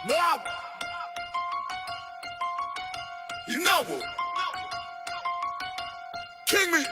No. You know it. King me.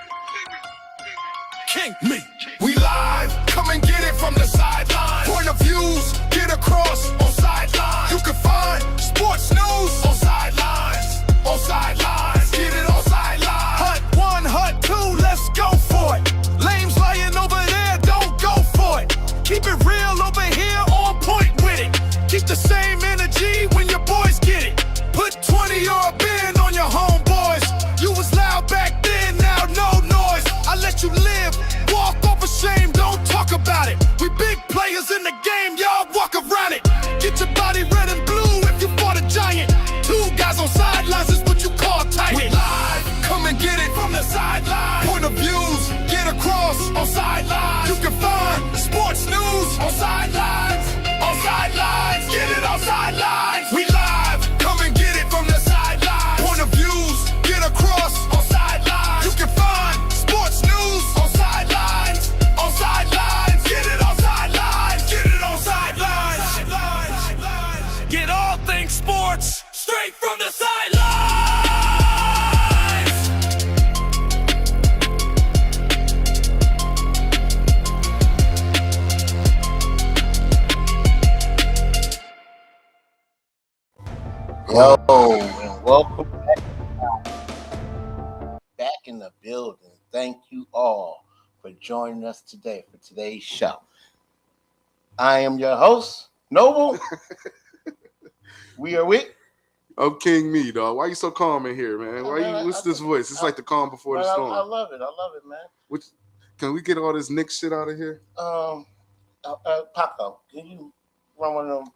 King me. We live. Come and get it from the sideline. Point of views. Get across on sidelines. You can find sports news on sidelines. On sidelines. Get it on sidelines. Hut one, hut two. Let's go for it. Lames lying over there. Don't go for it. Keep it real over here. On point with it. Keep the same energy when your boys get it. Put 20 or a band on your homeboys. You was loud back then, now no noise. I let you live, walk over shame, don't talk about it. We big players in the game, y'all walk around it. Get your body red and blue if you fought a giant. Two guys on sidelines is what you call tight. We live, come and get it from the sideline. Point of views, get across on sidelines. You can find sports news on sidelines. On sidelines, get it on sidelines. We live, come and get it from the sidelines. Point of views, get across on sidelines. You can find sports news on sidelines. On sidelines, get it on sidelines. Get it on sidelines. Get all things sports straight from the sidelines. Yo, and welcome back in the building. Thank you all for joining us today for today's show. I am your host, Noble. We are with. I'm King Me, dog. Why you so calm in here, man? What's this voice? It's like the calm before the storm. I love it. I love it, man. Can we get all this Nick shit out of here? Paco, can you run one of them?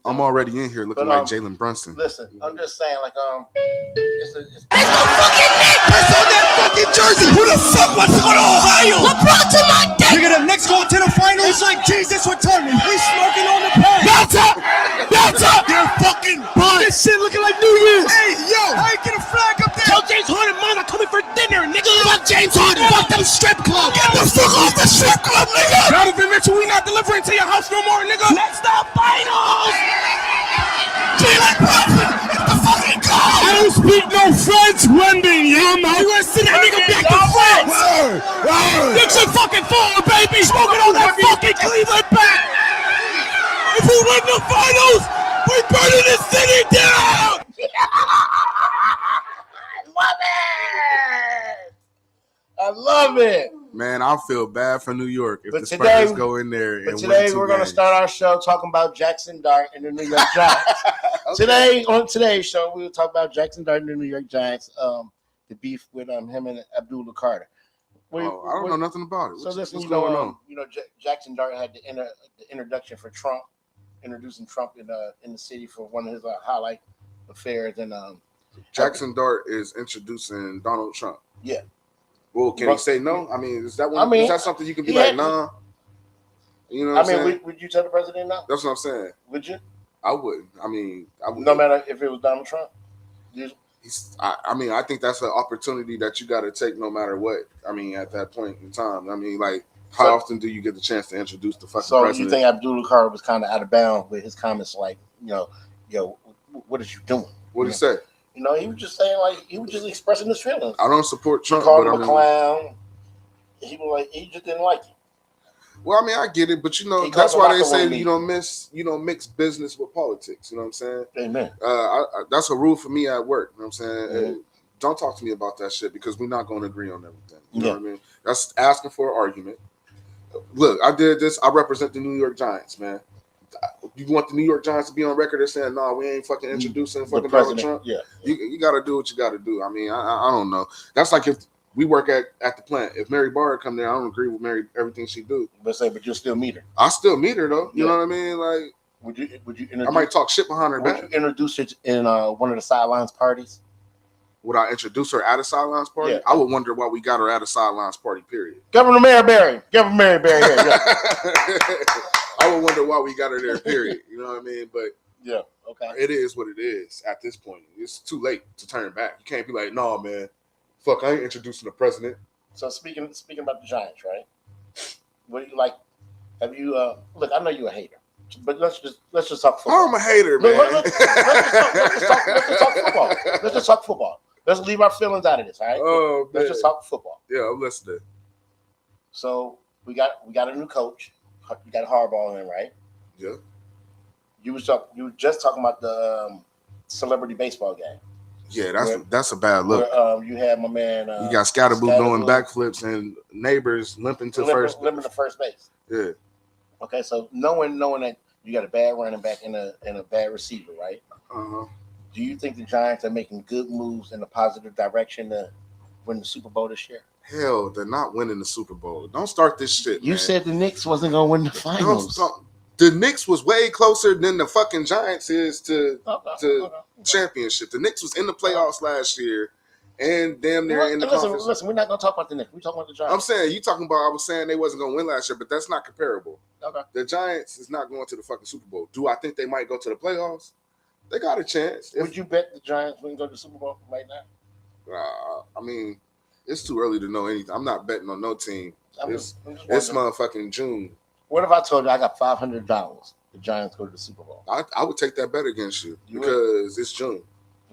I'm already in here looking like Jalen Brunson. Listen, I'm just saying, like, it's That's the fucking Nick that's on that fucking jersey. Who the fuck wants to go to Ohio? LeBron to my dick. Nigga, the Knicks going to the finals. It's like Jesus returning. We smoking on the pad. Bounce up. Bounce up. They're fucking butt. This shit looking like New Year's. Hey, yo, I ain't get a flag up there. Tell James Harden, mama coming for dinner, nigga. Fuck James Harden. Fuck them strip club. Get the fuck off the strip club, nigga. Donovan Mitchell, we not delivering to your house no more, nigga. That's the finals. Jalen Brunson is the fucking goal. I don't speak no French, Wendy, Yama. You gonna send that nigga back to France? Knicks are fucking forward, baby. Smoking on that fucking Cleveland back. If we win the finals, we're burning this city down. I love it. Man, I feel bad for New York if But the today- Spurs go in there and But today we're going to start our show talking about Jackson Dart and the New York Giants. Today, on today's show, we will talk about Jackson Dart and the New York Giants, the beef with him and Abdullah Carter. I don't know nothing about it. So listen, what's going on? Jackson Dart had the introduction for Trump, introducing Trump in the city for one of his highlight affairs. And Jackson Dart is introducing Donald Trump. Yeah. Well, can he say no? I mean, is that something you can be he like, had- nah? You know what I'm saying? would you tell the president no? That's what I'm saying. Would you? I wouldn't. I mean, No matter if it was Donald Trump? I think that's an opportunity that you got to take no matter what. I mean, at that point in time. I mean, like, how often do you get the chance to introduce the fucking president? So you think Abdullah Carter was kind of out of bounds with his comments like, yo, what is you doing? What did he say? He was just saying, like, he was just expressing his feelings. I don't support He Trump. called him a clown. He just didn't like it. Well, I mean, I get it, but He that's called why him they say Macaroni. you don't mix business with politics. You know what I'm saying? Amen. That's a rule for me at work. You know what I'm saying? Mhm. Don't talk to me about that shit because we're not going to agree on everything. You know Yeah. what I mean? That's asking for an argument. Look, I did this. I represent the New York Giants, man. You want the New York Giants to be on record and saying, "No, we ain't fucking introducing The fucking Donald president, Trump." yeah. You got to do what you got to do. I mean, I don't know. That's like if we work at the plant. If Mary Barr come there, I don't agree with Mary everything she do. But you'll still meet her. I still meet her though. You Yeah. know what I mean? Like, Would you introduce, I might talk shit behind her would back. you introduce it in one of the sidelines parties? Would I introduce her at a sidelines party? Yeah. I would wonder why we got her at a sidelines party, period. Governor Mayberry here. Yeah. I would wonder why we got her there, period. You know what I mean? But Yeah. Okay. it is what it is at this point. It's too late to turn back. You can't be like, no, man, fuck, I ain't introducing the president. So speaking about the Giants, right? What do you like? Have you look? I know you're a hater. But let's just talk football. I'm a hater, Look, man. let's just talk football. Let's just talk football. Let's leave our feelings out of this, all right? Oh, let's man. just talk football. Yeah, I'm listening. So we got a new coach. We got Harbaugh in, right? Yeah. You were just talking about the celebrity baseball game. Yeah, that's a bad look. Where, you had my man. You got Scatterboo doing backflips and neighbors limping to first base. Yeah. Okay, so knowing that you got a bad running back and a bad receiver, right? Uh-huh. Do you think the Giants are making good moves in a positive direction to win the Super Bowl this year? Hell, they're not winning the Super Bowl. Don't start this shit, You man. said the Knicks wasn't going to win the finals. The Knicks was way closer than the fucking Giants is to championship. The Knicks was in the playoffs last year and damn near in the conference. Listen, we're not going to talk about the Knicks. We're talking about the Giants. I'm saying, I was saying they wasn't going to win last year, but that's not comparable. Okay. The Giants is not going to the fucking Super Bowl. Do I think they might go to the playoffs? They got a chance. Would you bet the Giants wouldn't go to the Super Bowl right now? I mean, it's too early to know anything. I'm not betting on no team. It's motherfucking June. What if I told you I got $500? The Giants go to the Super Bowl. I would take that bet against you because it's June.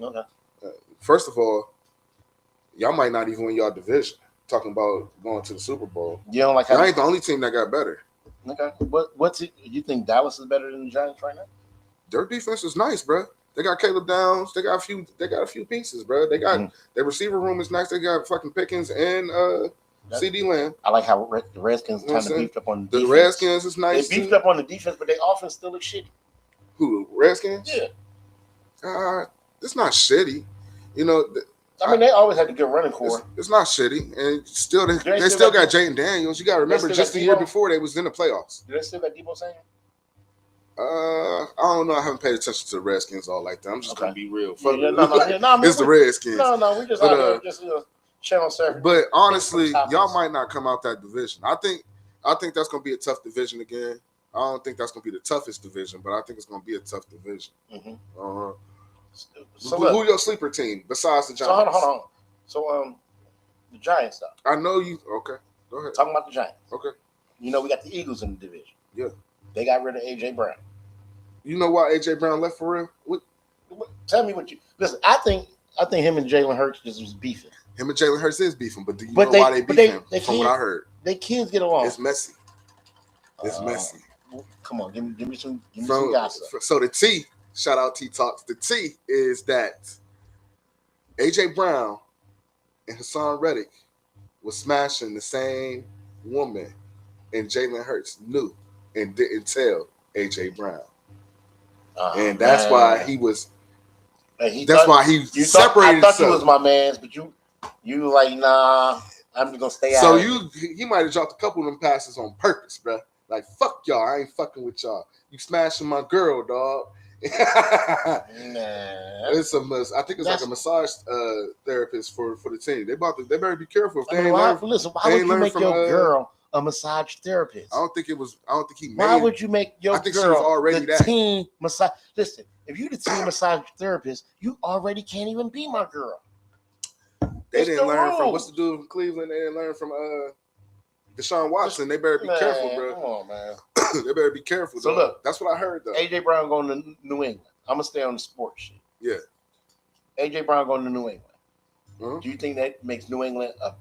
Okay. First of all, y'all might not even win y'all division. Talking about going to the Super Bowl. You don't like? I ain't the only team that got better. Okay. What's it? You think Dallas is better than the Giants right now? Their defense is nice, bro. They got Caleb Downs. They got a few pieces, bro. They got their receiver room is nice. They got fucking Pickens and CD Lamb. I like how the Redskins kind of beefed up on the defense. The Redskins is nice. They beefed up on the defense, but their offense still looks shitty. Who, Redskins? Yeah. It's not shitty. You know, I mean, they always had a good running core. It's not shitty, and still they still got Jayden Daniels. You got to remember, just the year before they was in the playoffs. Do they still got Debo Samuel? I don't know. I haven't paid attention to the Redskins all like that. I'm just gonna be real. It's the Redskins. No, we just out there just channel surfing. But honestly, y'all might not come out that division. I think that's gonna be a tough division again. I don't think that's gonna be the toughest division, but I think it's gonna be a tough division. Mm-hmm. So who your sleeper team besides the Giants? So hold on. So the Giants stuff. I know you. Okay, go ahead. Talking about the Giants. Okay. You know we got the Eagles in the division. Yeah. They got rid of AJ Brown. You know why AJ Brown left for real? What? Tell me what you listen. I think him and Jalen Hurts just was beefing. Him and Jalen Hurts is beefing, but do you know why they beefing? From what I heard, they kids get along. It's messy. It's messy. Come on, give me some gossip. So the T, shout out T Talks. The T is that AJ Brown and Hassan Reddick was smashing the same woman, and Jalen Hurts knew and didn't tell AJ Brown. And that's why he was. Why he separated himself. I thought you was my man's, but you like, nah, I'm just gonna stay out. So he might have dropped a couple of them passes on purpose, bro. Like, fuck y'all, I ain't fucking with y'all. You smashing my girl, dog. Nah. It's I think it's like a massage therapist for the team. They better be careful if they ain't learn. Listen, why would you make your girl a massage therapist? I don't think he made. Why would you make your girl she was already the team massage? Listen, if you the team massage therapist, you already can't even be my girl. They didn't learn from what's the dude from Cleveland. They didn't learn from Deshaun Watson. They better be careful, bro. Come on, man. They better be careful. So look, that's what I heard though. AJ Brown going to New England. I'm gonna stay on the sports shit. Yeah. AJ Brown going to New England. Mm-hmm. Do you think that makes New England a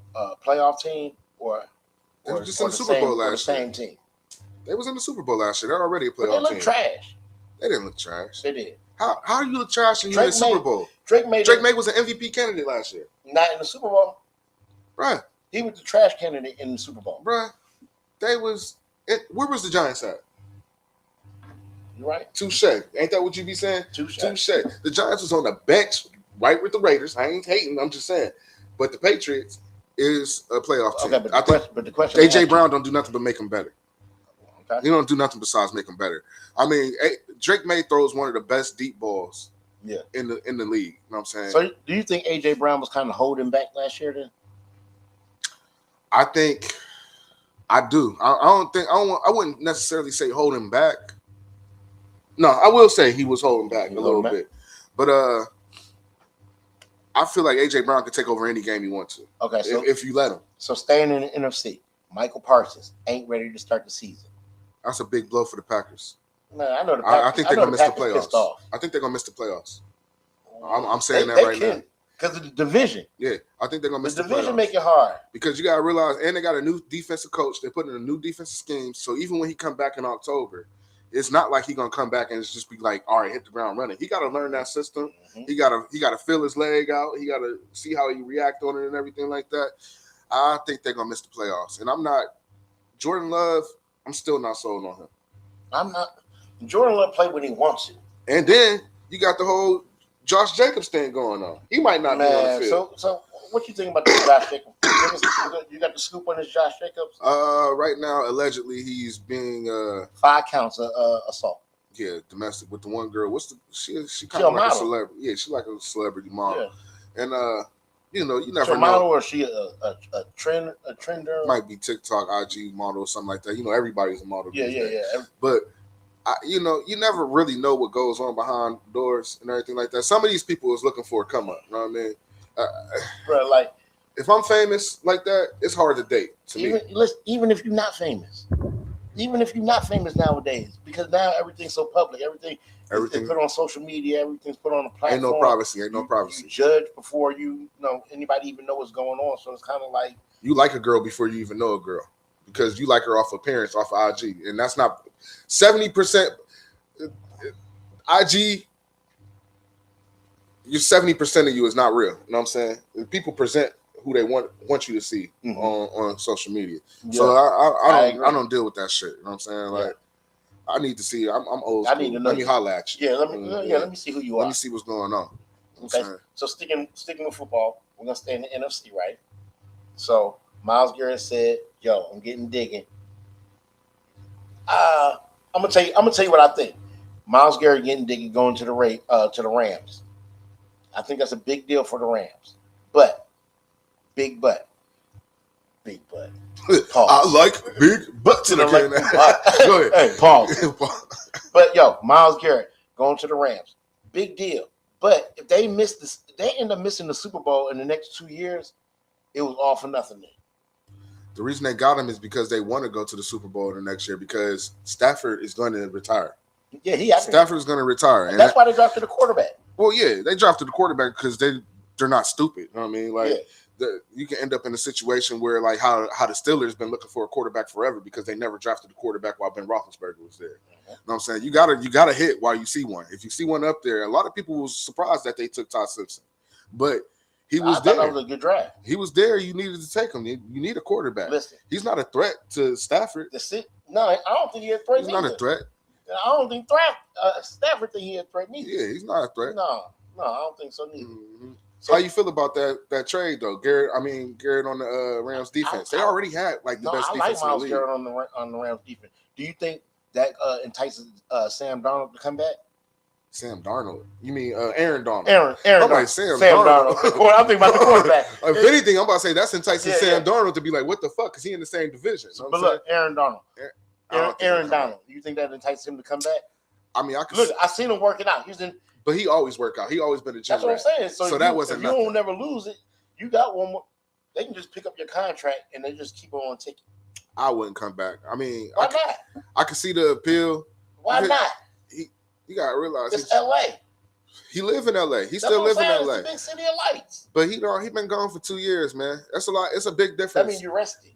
playoff team or just in the Super Bowl last year? Same team. They was in the Super Bowl last year. They're already a playoff team. They look trash. They didn't look trash. They did. How do you look trash and you're in the Super Bowl? Drake May was an MVP candidate last year. Not in the Super Bowl. Right. He was the trash candidate in the Super Bowl. Bruh. Where was the Giants at? You right? Touche. Ain't that what you be saying? Touche. The Giants was on the bench right with the Raiders. I ain't hating. I'm just saying. But the Patriots is a playoff team. Okay, but the question AJ Brown don't do nothing but make them better. Okay. He don't do nothing besides make them better. I mean, Drake May throws one of the best deep balls in the league. You know what I'm saying? So do you think AJ Brown was kind of holding back last year then? I think I do. I wouldn't necessarily say holding back. No, I will say he was holding back a little bit. But I feel like AJ Brown could take over any game he wants to. Okay, so if you let him. So staying in the NFC, Michael Parsons ain't ready to start the season. That's a big blow for the Packers. Man, I know the I think they're gonna miss the Packers pissed playoffs. off. I think they're gonna miss the playoffs. I'm saying that right now because of the division. Yeah, I think they're gonna miss the division. playoffs. Make it hard Because you gotta realize, and they got a new defensive coach. They put in a new defensive scheme. So even when he come back in October, it's not like he gonna come back and just be like, all right, hit the ground running. He gotta learn that system. Mm-hmm. He gotta feel his leg out. He gotta see how he react on it and everything like that. I think they're gonna miss the playoffs. And I'm not Jordan Love. I'm still not sold on him. I'm not. Jordan Love play when he wants to. And then you got the whole Josh Jacobs thing going on. He might not be on the field. So what you think about this Josh Jacobs? You got the scoop on this Josh Jacobs? Right now, allegedly, he's being 5 counts of assault. Yeah, domestic with the one girl. What's the she kind of like a celebrity? Yeah, she like a celebrity model. Yeah. And you know, you never know. Model, or she a trender? Might be TikTok, IG model, or something like that. You know, everybody's a model. Yeah. But you know, you never really know what goes on behind doors and everything like that. Some of these people is looking for a come up. You know what I mean? Bro, like if I'm famous like that, it's hard to date. Even if you're not famous. Even if you're not famous nowadays, because now everything's so public, everything is put on social media, everything's put on a platform. Ain't no privacy. You judge before you know anybody even know what's going on. So it's kind of like you like a girl before you even know a girl, because you like her off appearance, off of IG, and that's not 70% IG. You're 70% of you is not real. You know what I'm saying? People present who they want you to see on social media. Yeah. So I don't deal with that shit. You know what I'm saying? Like I need to see. I'm old school. Let me holler at you. Yeah, let me see who you are. Let me see what's going on. Okay. So sticking with football, we're gonna stay in the NFC, right? So Myles Garrett said, "Yo, I'm getting digging." I'm gonna tell you what I think. Myles Garrett getting digging, going to the Rams. I think that's a big deal for the Rams, but. Big butt. Pause. I like big butts in the game. Go ahead. Hey, pause. But yo, Myles Garrett going to the Rams. Big deal. But if they end up missing the Super Bowl in the next 2 years, it was all for nothing then. The reason they got him is because they want to go to the Super Bowl the next year, because Stafford is going to retire. Yeah, Stafford is going to retire. And that's why they drafted the quarterback. Well, yeah, they drafted the quarterback because they're not stupid. You know what I mean? Like you can end up in a situation where, like, how the Steelers been looking for a quarterback forever because they never drafted a quarterback while Ben Roethlisberger was there. You know what I'm saying? You gotta hit while you see one. If you see one up there, a lot of people was surprised that they took Todd Simpson, but he was there. That was a good draft. He was there. You needed to take him. You need a quarterback. Listen, he's not a threat to Stafford. No, I don't think he's a threat. He's not a threat. I don't think Stafford think he's a threat neither. Yeah, he's not a threat. No, I don't think so neither. Mm-hmm. So how you feel about that trade though, Garrett? Garrett on the Rams defense. They already had like the best defense in the league. I like Myles Garrett on the Rams defense. Do you think that entices Sam Darnold to come back? Sam Darnold? You mean Aaron Donald? Aaron Donald. Like Sam Darnold. I'm thinking about the quarterback. If anything, I'm about to say that's enticing Sam Darnold to be like, what the fuck? Because he in the same division. So, but look, Aaron Donald. Aaron Donald. You think that entices him to come back? I mean, I seen him working out. But he always work out. He always been a gym. That's what I'm saying. So that wasn't if you don't never lose it, you got one more. They can just pick up your contract and they just keep on taking. I wouldn't come back. I mean, why not? I can see the appeal. Why not? You gotta realize it's LA. He live in LA. He still live in LA. It's the big city of lights. But he been gone for 2 years, man. That's a lot. It's a big difference. That means you're rested.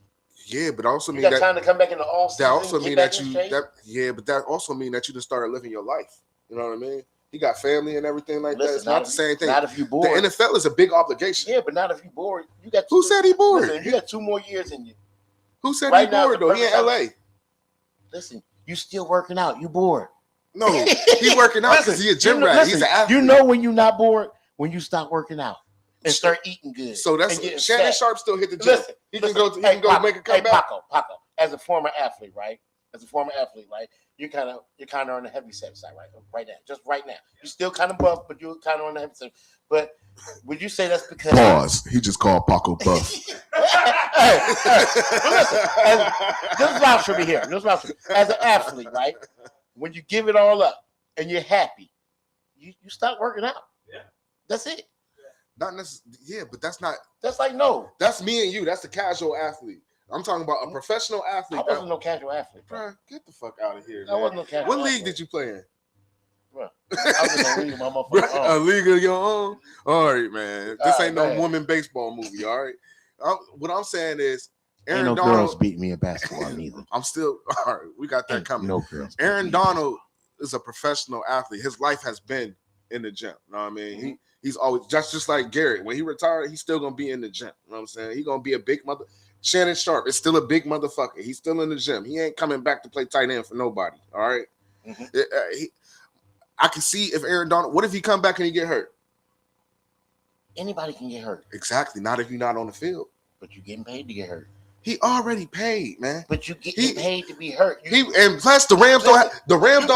Yeah, but also you got time to come back in the all season. That also mean that but that also mean that you just started living your life. You know what I mean? He got family and everything like that. It's not the same thing. Not if you bored. The NFL is a big obligation. Yeah, but not if you bored. You got. Who said he bored? Listen, you got 2 more years in you. Who said he bored though? He in LA. Listen, you still working out. You bored? No, he working out because he a gym rat. He's an athlete. You know when you're not bored when you stop working out and start eating good. So that's Shannon Sharp still hit the gym. He can go make a comeback. Paco, as a former athlete, right? You're kind of on the heavy set side, right now. Just right now, you're still kind of buff, but you're kind of on the heavy set. But would you say that's because? Pause. He just called Paco buff. Listen, just vouch for me here. As an athlete, right? When you give it all up and you're happy, you stop working out. Yeah, that's it. Not necessarily. Yeah, but that's not. That's like no. That's me and you. That's the casual athlete. I'm talking about a professional athlete. I wasn't no casual athlete, bro. Bro, get the fuck out of here, I man. wasn't no casual What athlete. league did you play in? Bro, I was in a league of my Bro, motherfucking a own. league of your own? All right, man. This All ain't right, no man. woman baseball movie, all right? What I'm saying is, Ain't Aaron no girls Donald. beat me in basketball neither. I'm still, all right, we got that Ain't coming. no girls. beat Aaron me in Donald is a professional athlete. His life has been in the gym. You know what I mean? He's always just like Garrett. When he retired, he's still gonna be in the gym. You know what I'm saying? He's gonna be a big mother. Shannon Sharp is still a big motherfucker. He's still in the gym. He ain't coming back to play tight end for nobody. All right. I can see if Aaron Donald. What if he come back and he get hurt? Anybody can get hurt, Exactly. Not if you're not on the field. but you're getting paid to get hurt. He already paid, man. But you getting paid to be hurt. And plus the Rams don't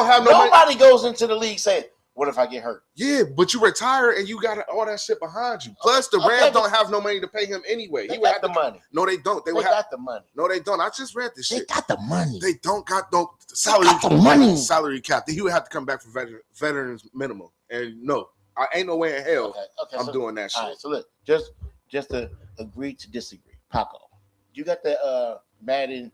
have no money. Nobody goes into the league saying, "What if I get hurt?" Yeah, but you retire and you got all that shit behind you. Plus the Rams don't have no money to pay him anyway. They He would got have the money. No, they don't. They got the money. No, they don't. I just read this They shit. got the money. They don't got no salary. got the money. Salary cap. He would have to come back for veterans minimum. And no, I ain't no way in hell Okay, I'm doing that shit. All right, so look, just to agree to disagree. Paco, you got the Madden,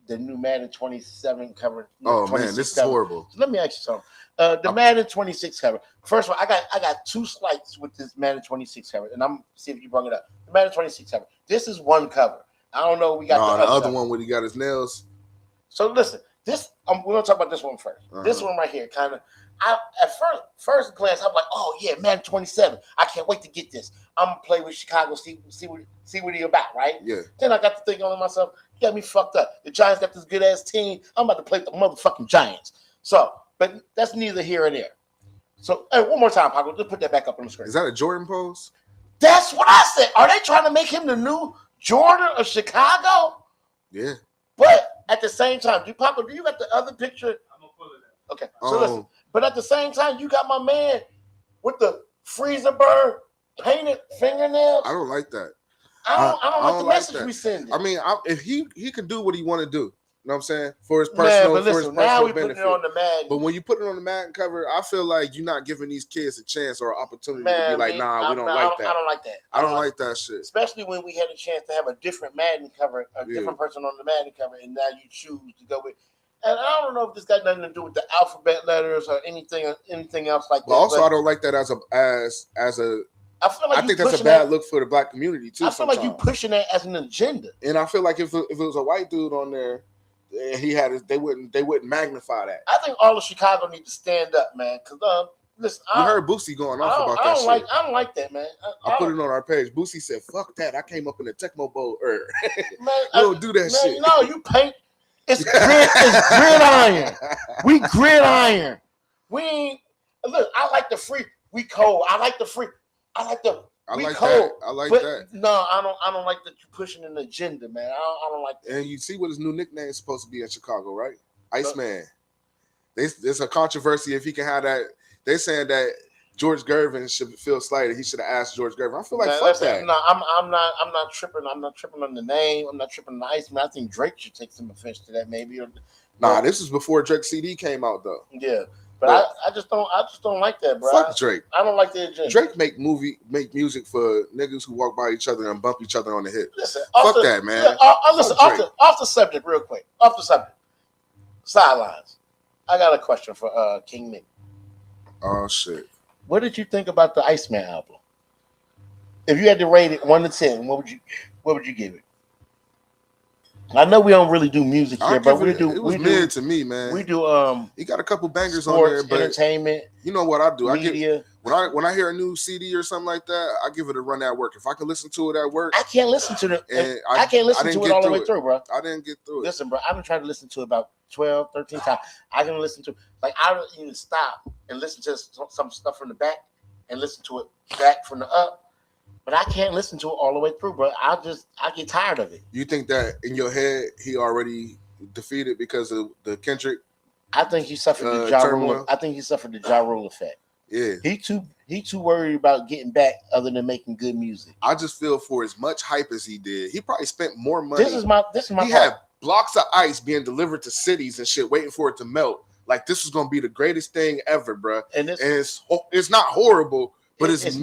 the new Madden 27 cover. Oh man, this is cover. horrible. So let me ask you something. The Madden 26 cover. First of all, I got two slights with this Madden 26 cover, and I'm see if you bring it up. The Madden 26 cover. This is one cover. I don't know. We got the other cover. one when he got his nails. So listen, this we're gonna talk about this one first. This one right here, kind of. At first glance, I'm like, oh yeah, Madden 27. I can't wait to get this. I'm gonna play with Chicago, see what he about, right? Yeah. Then I got to thinking to myself, you got me fucked up. The Giants got this good ass team. I'm about to play the motherfucking Giants. So, but that's neither here or there. So, hey, one more time, Paco, just put that back up on the screen. Is that a Jordan pose? That's what I said. Are they trying to make him the new Jordan of Chicago? Yeah. But at the same time, Paco, do you got the other picture? I'm gonna pull it up. Okay. So listen. But at the same time, you got my man with the freezer burn painted fingernails. I don't like that. I don't like the message that. we send. I mean, if he can do what he want to do, you know what I'm saying? For his personal, but listen, for his now personal we benefit. put it on the Madden. But when you put it on the Madden cover, I feel like you're not giving these kids a chance or an opportunity to be like, nah, we don't like that. I don't like that. I don't like that shit. Especially when we had a chance to have a different Madden cover, different person on the Madden cover, and now you choose to go with. And I don't know if this got nothing to do with the alphabet letters or anything else like that. But also, I don't like that as a. I feel like I think that's a bad look for the black community too. I feel like you pushing that as an agenda. And I feel like if it was a white dude on there, and he had they wouldn't magnify that. I think all of Chicago need to stand up, man. Because listen, we heard Boosie going off about that shit. I don't like that, man. I put it on our page. Boosie said, "Fuck that! I came up in the Tecmo Bowl." Man, we don't do that shit. No, you paint. It's gridiron. We gridiron. We ain't look. I like the free. We cold. I like the free. I like the. I we like cold. that. I like that. No, I don't like that you pushing an agenda, man. I don't like that. And you see what his new nickname is supposed to be in Chicago, right? Iceman. There's a controversy if he can have that. They're saying that George Gervin should feel slighted. He should have asked George Gervin. I feel like fuck that. No, I'm not tripping. I'm not tripping on the name. I'm not tripping on the Iceman. I think Drake should take some offense to that, maybe. Nah, this is before Drake's CD came out, though. Yeah. But I just don't like that, bro. Fuck Drake. I don't like the agenda. Drake make music for niggas who walk by each other and bump each other on the hip. Listen, fuck that, man. Listen, off the subject, real quick. Off the subject. Sidelines. I got a question for King Nick. Oh shit. What did you think about the Iceman album? If you had to rate it 1 to 10, what would you give it? I know we don't really do music here, but we do. It was mid to me, man. We do. He got a couple bangers sports, on there, but entertainment. You know what I do? Media. When I hear a new CD or something like that, I give it a run at work. If I can listen to it at work, I can't listen to it. I can't listen to it all the way through, bro. I didn't get through it. Listen, bro, I've been trying to listen to it about 12, 13 times. I can listen to I don't even stop and listen to some stuff from the back and listen to it back from the up. But I can't listen to it all the way through, bro. I get tired of it. You think that in your head he already defeated because of the Kendrick? I think he suffered the Ja Rule. I think he suffered the Ja Rule effect. Yeah. He too worried about getting back other than making good music. I just feel for as much hype as he did, he probably spent more money. This is my He had blocks of ice being delivered to cities and shit, waiting for it to melt. Like this is gonna be the greatest thing ever, bro. And it's not horrible. But it's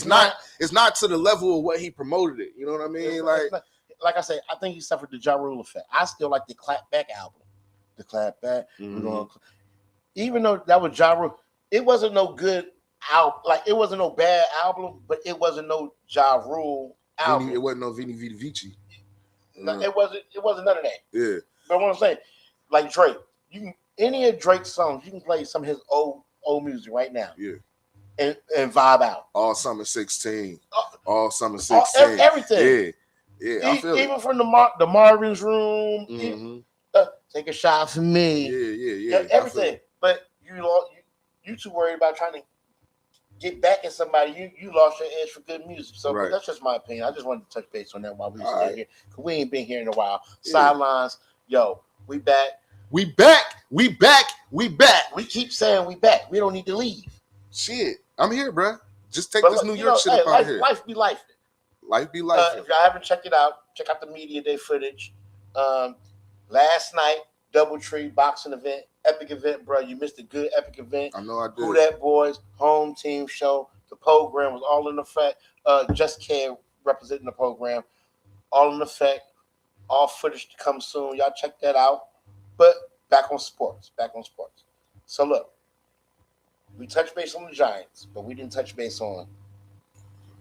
not to the level of what he promoted it. You know what I mean? like I said, I think he suffered the Ja Rule effect. I still like the Clap Back album. The Clap Back. Even though that was Ja Rule, it wasn't no good album. Like it wasn't no bad album, but it wasn't no Ja Rule album. It wasn't no Vini Vidi Vici. No, it wasn't none of that. Yeah. But what I'm saying, like Drake, you can any of Drake's songs, you can play some of his old music right now. Yeah. And vibe out. All Summer 16. All Summer 16. Everything. Yeah. I feel even from the Marvin's Room. Take a shot for me. Yeah. Everything. But you too worried about trying to get back at somebody. You lost your edge for good music. So that's just my opinion. I just wanted to touch base on that while we were here. Because we ain't been here in a while. Sidelines. Yo, we back. We back. We keep saying we back. We don't need to leave. Shit. I'm here, bro. Just take this New York shit up out of here. Life be life. Life be life. If y'all haven't checked it out, check out the Media Day footage. Last night, Doubletree boxing event, epic event, bro. You missed a good epic event. I know I did. Who That Boys home team show. The program was all in effect. Just Care representing the program, all in effect. All footage to come soon. Y'all check that out. But back on sports. So look, we touched base on the Giants, but we didn't touch base on.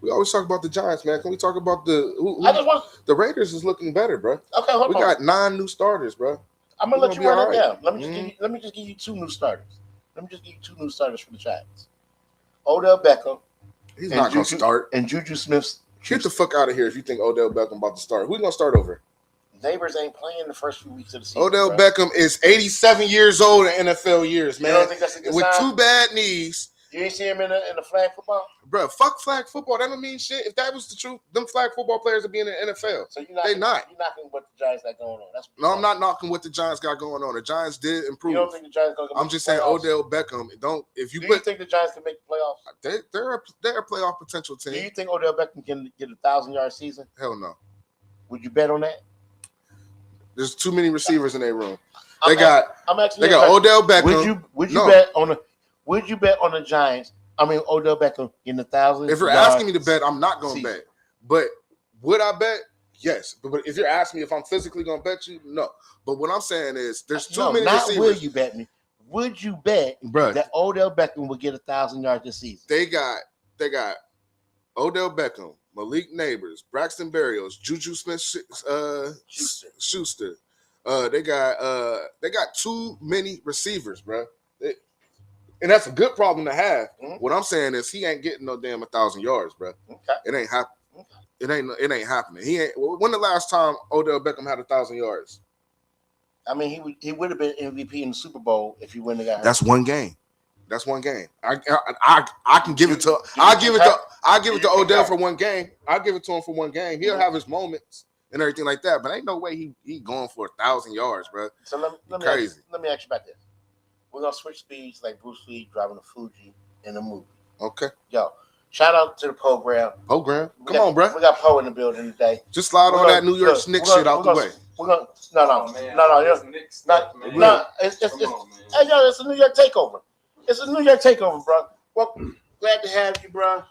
We always talk about the Giants, man. Can we talk about the Raiders is looking better, bro. Okay, hold on. We got 9 new starters, bro. I'm gonna let you run it down. Let me just give you 2 new starters. Let me just give you 2 new starters for the Giants. Odell Beckham. He's not gonna start. And Juju Smith. Get the fuck out of here if you think Odell Beckham about to start. Who's gonna start over? Neighbors ain't playing the first few weeks of the season. Odell Beckham is 87 years old in NFL years, man. You don't think that's a good With sign? 2 bad knees. You ain't see him in the flag football? Bro, fuck flag football. That don't mean shit. If that was the truth, them flag football players would be in the NFL. So you're not what the Giants got going on. No, I'm not knocking what the Giants got going on. The Giants did improve. You don't think the Giants going to I'm just saying Odell Beckham. Do you think the Giants can make the playoffs? They're a playoff potential team. Do you think Odell Beckham can get 1,000-yard season? Hell no. Would you bet on that? There's too many receivers in their room. They got Odell Beckham. Would you bet on the Giants? I mean, Odell Beckham in 1,000. If you're asking me to bet, I'm not going to bet. But would I bet? Yes. But if you're asking me if I'm physically going to bet you, no. But what I'm saying is there's too many receivers. Will you bet me? Would you bet that Odell Beckham will get 1,000 yards this season? They got Odell Beckham, Malik Neighbors, Braxton Berrios, Juju Smith-Schuster. They got too many receivers, bro. And that's a good problem to have. Mm-hmm. What I'm saying is he ain't getting no damn 1,000 yards, bro. Okay. It ain't happening. Okay. It ain't happening. He ain't. When the last time Odell Beckham had 1,000 yards? I mean, he would have been MVP in the Super Bowl if he wouldn't have got hurt. That's one game. I can give it to. I'll give it to Odell for one game. I'll give it to him for one game. He'll have his moments and everything like that. But ain't no way he going for 1,000 yards, bro. So let me ask you about this. We're gonna switch speeds like Bruce Lee driving a Fuji in a movie. Okay. Yo, shout out to the program. Come on, bro. We got Poe in the building today. Just slide on that New York Knicks shit out the way. We're gonna It's a New York takeover. It's a New York takeover, bro. Well, glad to have you, bro.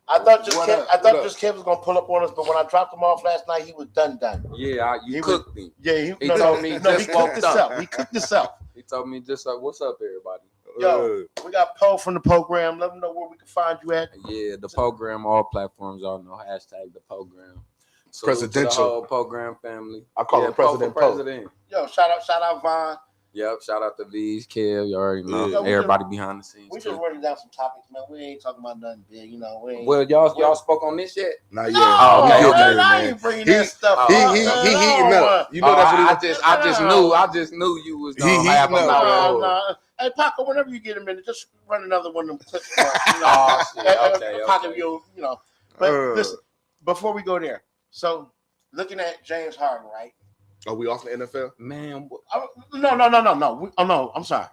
I thought just Kev was gonna pull up on us, but when I dropped him off last night, he was done. Yeah, you cooked me. Yeah, he told me just woke up. He cooked himself. He told me just like, "What's up, everybody?" Yo, we got Poe from the program. Let them know where we can find you at. Yeah, the program, all platforms, y'all know. # the program. So presidential. To the whole program family. I call him President Poe. Yo, shout out Vaughn. Yep, shout out to V's, Kev. You already know everybody behind the scenes. We just running down some topics, man. We ain't talking about nothing big, you know. Well, y'all spoke on this yet? Not yet. No, okay, I ain't bringing that stuff. He heating up. You know that's what I just knew you was gonna have him out. No. Hey, Paco, whenever you get a minute, just run another one of them clips. Okay. You know. But listen, before we go there, so looking at James Harden, right? Are we off the NFL? Man, no. I'm sorry.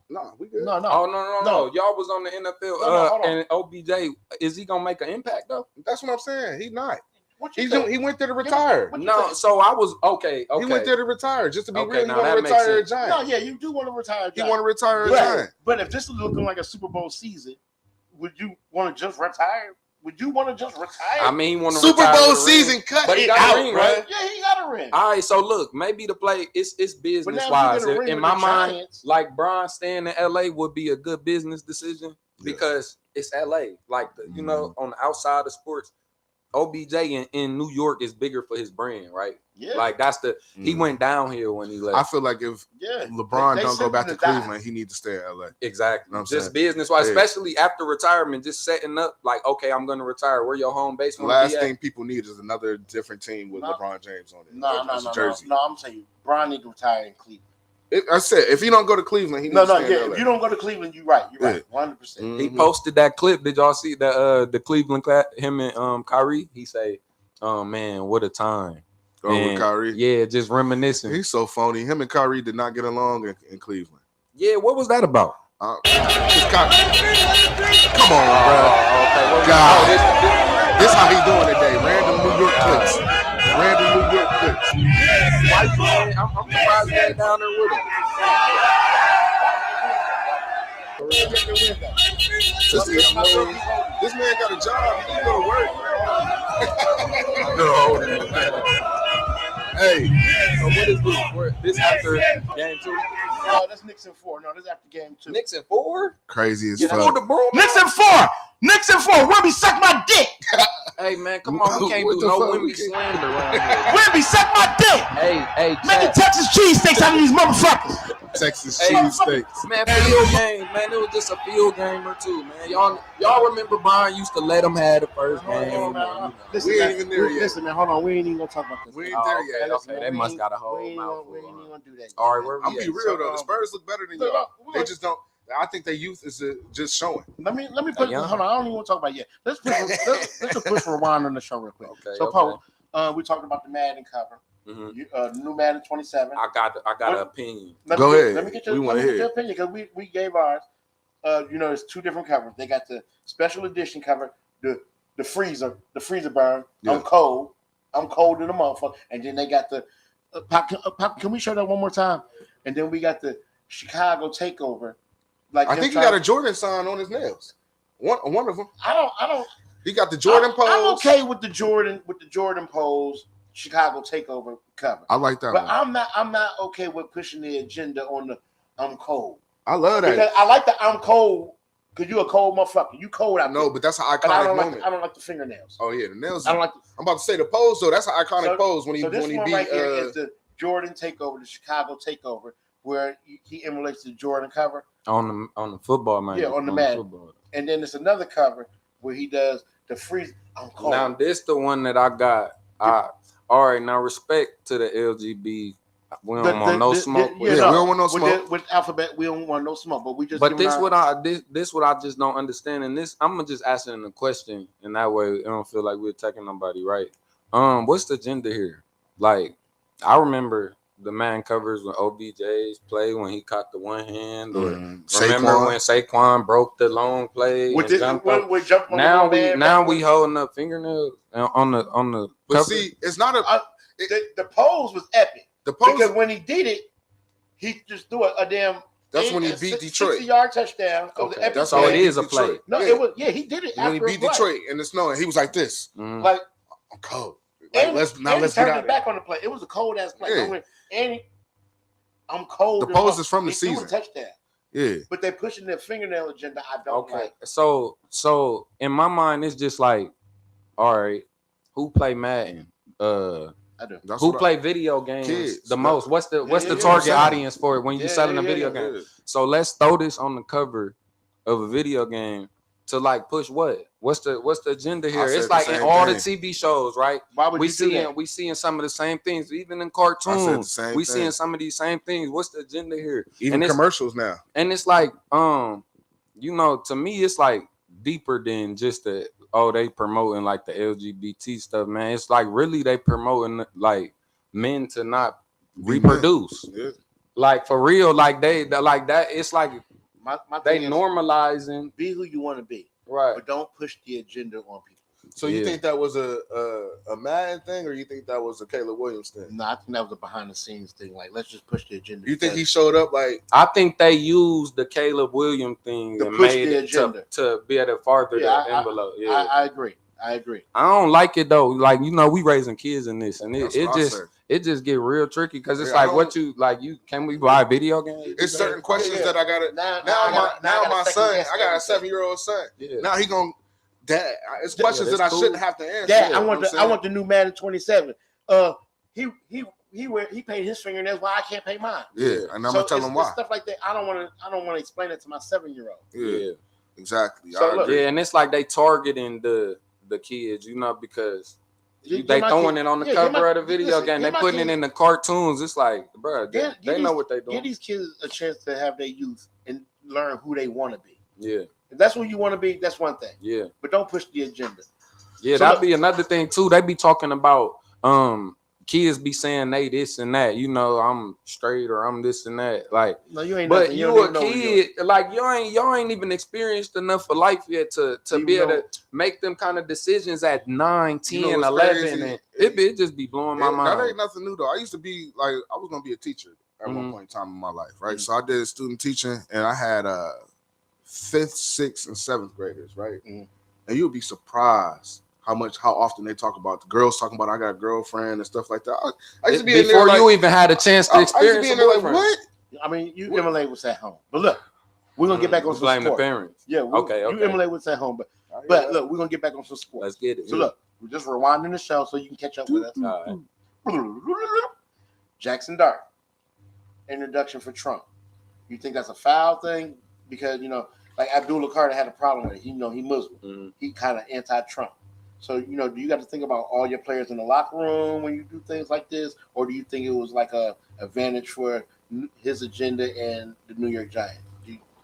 No, we good. No. Oh, no. Y'all was on the NFL and OBJ. Is he gonna make an impact though? That's what I'm saying. He's not. He went there to retire. So I was okay. He went there to retire. Just to be real, he now want to retire a Giant. No, yeah, you do want to retire a Giant. He want to retire a Giant. But if this is looking like a Super Bowl season, would you want to just retire? would you want to just retire? I mean, he want to Super retire Bowl with a ring. season cut But he it got out, a ring, bro. right? Yeah, he got a ring. All right, so look, maybe the play it's business wise. In my mind, like Bron staying in LA would be a good business decision because it's LA. Like you know, on the outside of sports, OBJ in New York is bigger for his brand, right? Yeah. Like that's he went downhill when he left. I feel like if LeBron don't go back to Cleveland, he needs to stay in LA. Exactly. You know just business wise, especially after retirement, just setting up like, okay, I'm gonna retire. Where your home base? The last thing people need is another different team with LeBron James on it. No. I'm saying you, Bron need to retire in Cleveland. I said if he don't go to Cleveland, he needs to stay in LA. If you don't go to Cleveland, you're right. You're right. 100%. He posted that clip. Did y'all see the Cleveland clap? Him and Kyrie. He say, "Oh man, what a time." With Kyrie? Yeah, just reminiscing. He's so phony. Him and Kyrie did not get along in Cleveland. Yeah, what was that about? Come on, bro. God. This how he doing today. Random New York clips. I'm surprised he ain't down there with him. This man got a job. He didn't go to work. Hey, so what is this? This after game 2? No, that's Knicks in 4. No, this after game 2. Knicks in 4? Crazy as fuck. Knicks in 4. Knicks in 4. Wimby, suck my dick. Hey man, come on, we can't do no Wimby slander around here. Wimby, suck my dick. Hey, make the Texas cheesesteaks out of these motherfuckers. Texas cheesesteaks. Man, field game, man. It was just a field game or two, man. Y'all remember Brian used to let them have the first game. Listen, we ain't even there yet. Listen, man, hold on. We ain't even gonna talk about this. We ain't there yet. Okay, they must got a whole mouthful. We ain't even gonna do that. All right, where we I'm gonna be real though. The Spurs look better than y'all. They just don't. I think their youth is just showing. Let me put. Hold on, I don't even want to talk about it yet. Let's just push rewind on the show real quick. Okay. So, Paul, we talked about the Madden cover. Mm-hmm. New Madden 27. I got an opinion. Go ahead. Let me get your opinion because we gave ours. There's 2 different covers. They got the special edition cover, the freezer burn. Yeah. I'm cold in the motherfucker. And then they got the Pop. Can we show that one more time? And then we got the Chicago takeover. Like I think he got a Jordan sign on his nails. One of them. I don't. He got the Jordan pose. I'm okay with the Jordan pose Chicago takeover cover. I like that but one. I'm not okay with pushing the agenda on the I'm cold. I love that. Because I like the I'm cold because you a cold motherfucker. You cold out there. No, but that's an iconic moment. I don't like the fingernails. Oh yeah, the nails. I don't like. I'm about to say the pose though. That's an iconic pose when he this when he one beat. Right here is the Jordan takeover, the Chicago takeover, where he emulates the Jordan cover on the football man. Yeah, on the mat. And then there's another cover where he does the freeze. I'm cold. Now this the one that I got. All right, now respect to the LGBT. We don't want no smoke. We don't want no smoke. With Alphabet, we don't want no smoke. But we just. But this what I just don't understand. And this I'm just asking a question, and that way I don't feel like we're attacking nobody, right? What's the agenda here? Like, I remember the man covers when OBJ's play when he caught the one hand, or remember when Saquon broke the long play with now we holding up fingernails on the but cover. See, it's not the pose was epic. The pose because when he did it, he just threw a damn. That's when he beat Detroit. 60-yard touchdown. Okay. That's all it is a play. No, it was he did it when he beat Detroit in the snow, and he was like this, like I'm cold. Like, let's turn it back on the play. It was a cold ass play. Yeah. I'm cold. The pose is from the season. Touchdown. Yeah, but they're pushing the fingernail agenda. I don't like. So in my mind, it's just like, all right, who play Madden? I do. Who play video games the most? What's the target audience for it when you're selling a video game? Yeah. So let's throw this on the cover of a video game to like push what? What's the agenda here? It's like in all the TV shows, right? Why would we seeing some of the same things, even in cartoons. We seeing some of these same things. What's the agenda here? Even commercials now. And it's like, to me, it's like deeper than just they promoting like the LGBT stuff, man. It's like really they promoting like men to not reproduce. Yeah. Like for real, like they like that. It's like my they normalizing. Be who you want to be, right? But don't push the agenda on people. So you think that was a Madden thing, or you think that was a Caleb Williams thing? No, I think that was a behind the scenes thing. Like, let's just push the agenda. You think he showed up like? I think they used the Caleb Williams thing and made it to be able to farther the envelope. I agree. I don't like it though. Like, you know, we raising kids in this, and it just get real tricky because it's like what you like. You can we buy video games? It's certain questions that I got to now. My son, I got a 7-year-old son. Yeah. Now he gonna. Dad, it's questions that I shouldn't have to answer. Dad, I want the new Madden 27. He paid his fingernails. Why I can't pay mine? Yeah, and I'm gonna tell him why. Stuff like that. I don't want to explain it to my 7-year-old. Yeah, exactly. So and it's like they targeting the kids, you know, because they throwing it on the cover of the video game. They putting it in the cartoons. It's like, bro, they know what they doing. Give these kids a chance to have their youth and learn who they want to be. Yeah. If that's what you want to be, that's one thing. Yeah. But don't push the agenda. Yeah, so that'd be another thing too. They be talking about kids be saying they this and that, you know, I'm straight or I'm this and that. Like, no, you ain't. But you a kid, like y'all ain't even experienced enough of life yet to be able to make them kind of decisions at 9, 10, 11, and it just be blowing my mind. That ain't nothing new though. I used to be like, I was gonna be a teacher at one point in time in my life, right? So I did student teaching, and I had 5th, 6th, and 7th graders, right? And you'll be surprised how often they talk about the girls talking about I got a girlfriend and stuff like that. I used to be before in there you even had a chance to experience. I used to be in there like, what? I mean, you emulate what's at home, but look, we're gonna get back on some blame sport. the parents. Yeah, okay. You emulate what's at home, but look, we're gonna get back on some sport. Let's get it. So look, we're just rewinding the show so you can catch up with us. All right. Jackson Dart, introduction for Trump. You think that's a foul thing? Because, you know, like Abdullah Carter had a problem with it. He Muslim. He kind of anti-Trump. So, you know, do you got to think about all your players in the locker room when you do things like this? Or do you think it was like a advantage for his agenda and the New York Giants?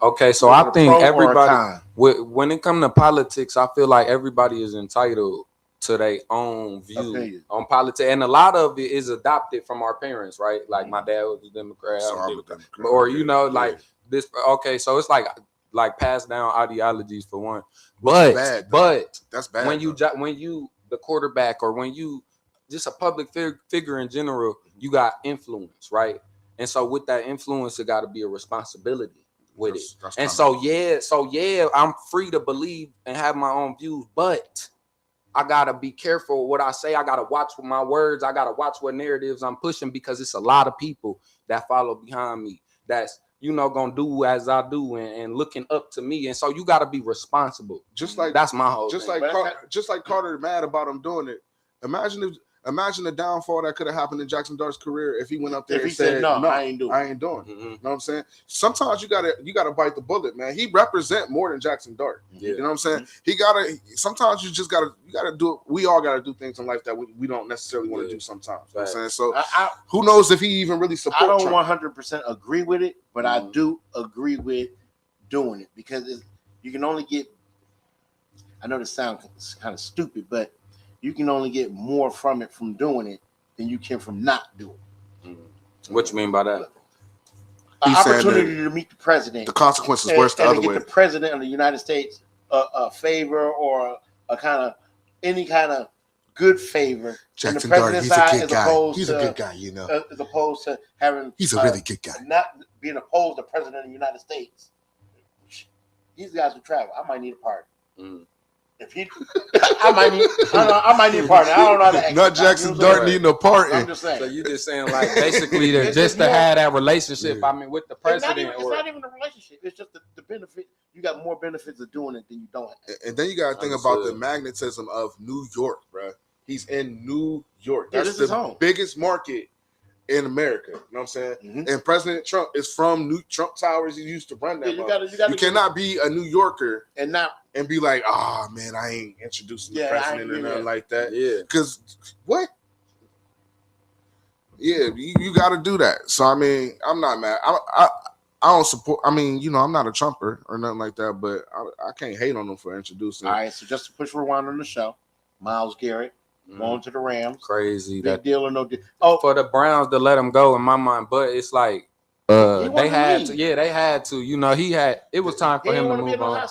Okay, so I think everybody, when it comes to politics, I feel like everybody is entitled to their own view on politics. And a lot of it is adopted from our parents, right? Like my dad was a Democrat. So I'm a Democrat. Or, you know, like this. Okay, so it's like passed down ideologies for one. But that's bad. When you the quarterback, or when you just a public figure in general, you got influence, right? And so with that influence, it got to be a responsibility with it. And so I'm free to believe and have my own views, but I gotta be careful what I say. I gotta watch with my words. I gotta watch what narratives I'm pushing, because it's a lot of people that follow behind me that's, you know, gonna do as I do and looking up to me. And so you gotta be responsible. Just like that's my whole just thing. Like Carter mad about him doing it. Imagine the downfall that could have happened in Jackson Dart's career if he went up there and said, no, I ain't doing it. You know what I'm saying? Sometimes you gotta bite the bullet, man. He represent more than Jackson Dart. Yeah. You know what I'm saying? Sometimes you gotta do it. We all gotta do things in life that we don't necessarily want to do sometimes. You know what I'm saying? So who knows if he even really supports I don't Trump. 100% agree with it, but I do agree with doing it, because you can only get, I know this sounds kind of stupid, but you can only get more from it from doing it than you can from not doing it. What you mean by that? An opportunity to meet the president. The consequences worse the other way. The president of the United States a favor, or any kind of good favor. Jackson Dart, he's a good guy. He's a good guy, you know. As opposed to having, he's a really good guy. Not being opposed to the president of the United States. These guys who travel, I might need a partner. If he, I might need a partner. I don't know how to act. Not Jackson Dart needing a partner. I'm just saying. So you just saying, like, basically just to have that relationship. I mean, with the president. It's not even a relationship. It's just the benefit. You got more benefits of doing it than you don't have. And then you got to think about the magnetism of New York, bro. He's in New York. That's the biggest market in America. You know what I'm saying? And President Trump is from Trump Towers. He used to run that. You cannot be a New Yorker and be like, oh man, I ain't introducing the president or nothing like that. Yeah. Because what? Yeah, you got to do that. So I mean, I'm not mad. I don't support. I mean, you know, I'm not a Trumper or nothing like that, but I can't hate on them for introducing. All right, so just to push rewind on the show, Myles Garrett. Going to the Rams. Crazy. Big deal or no deal? Oh, for the Browns to let him go, in my mind. But it's like, They had to. Yeah, they had to. You know, it was time for him to move on.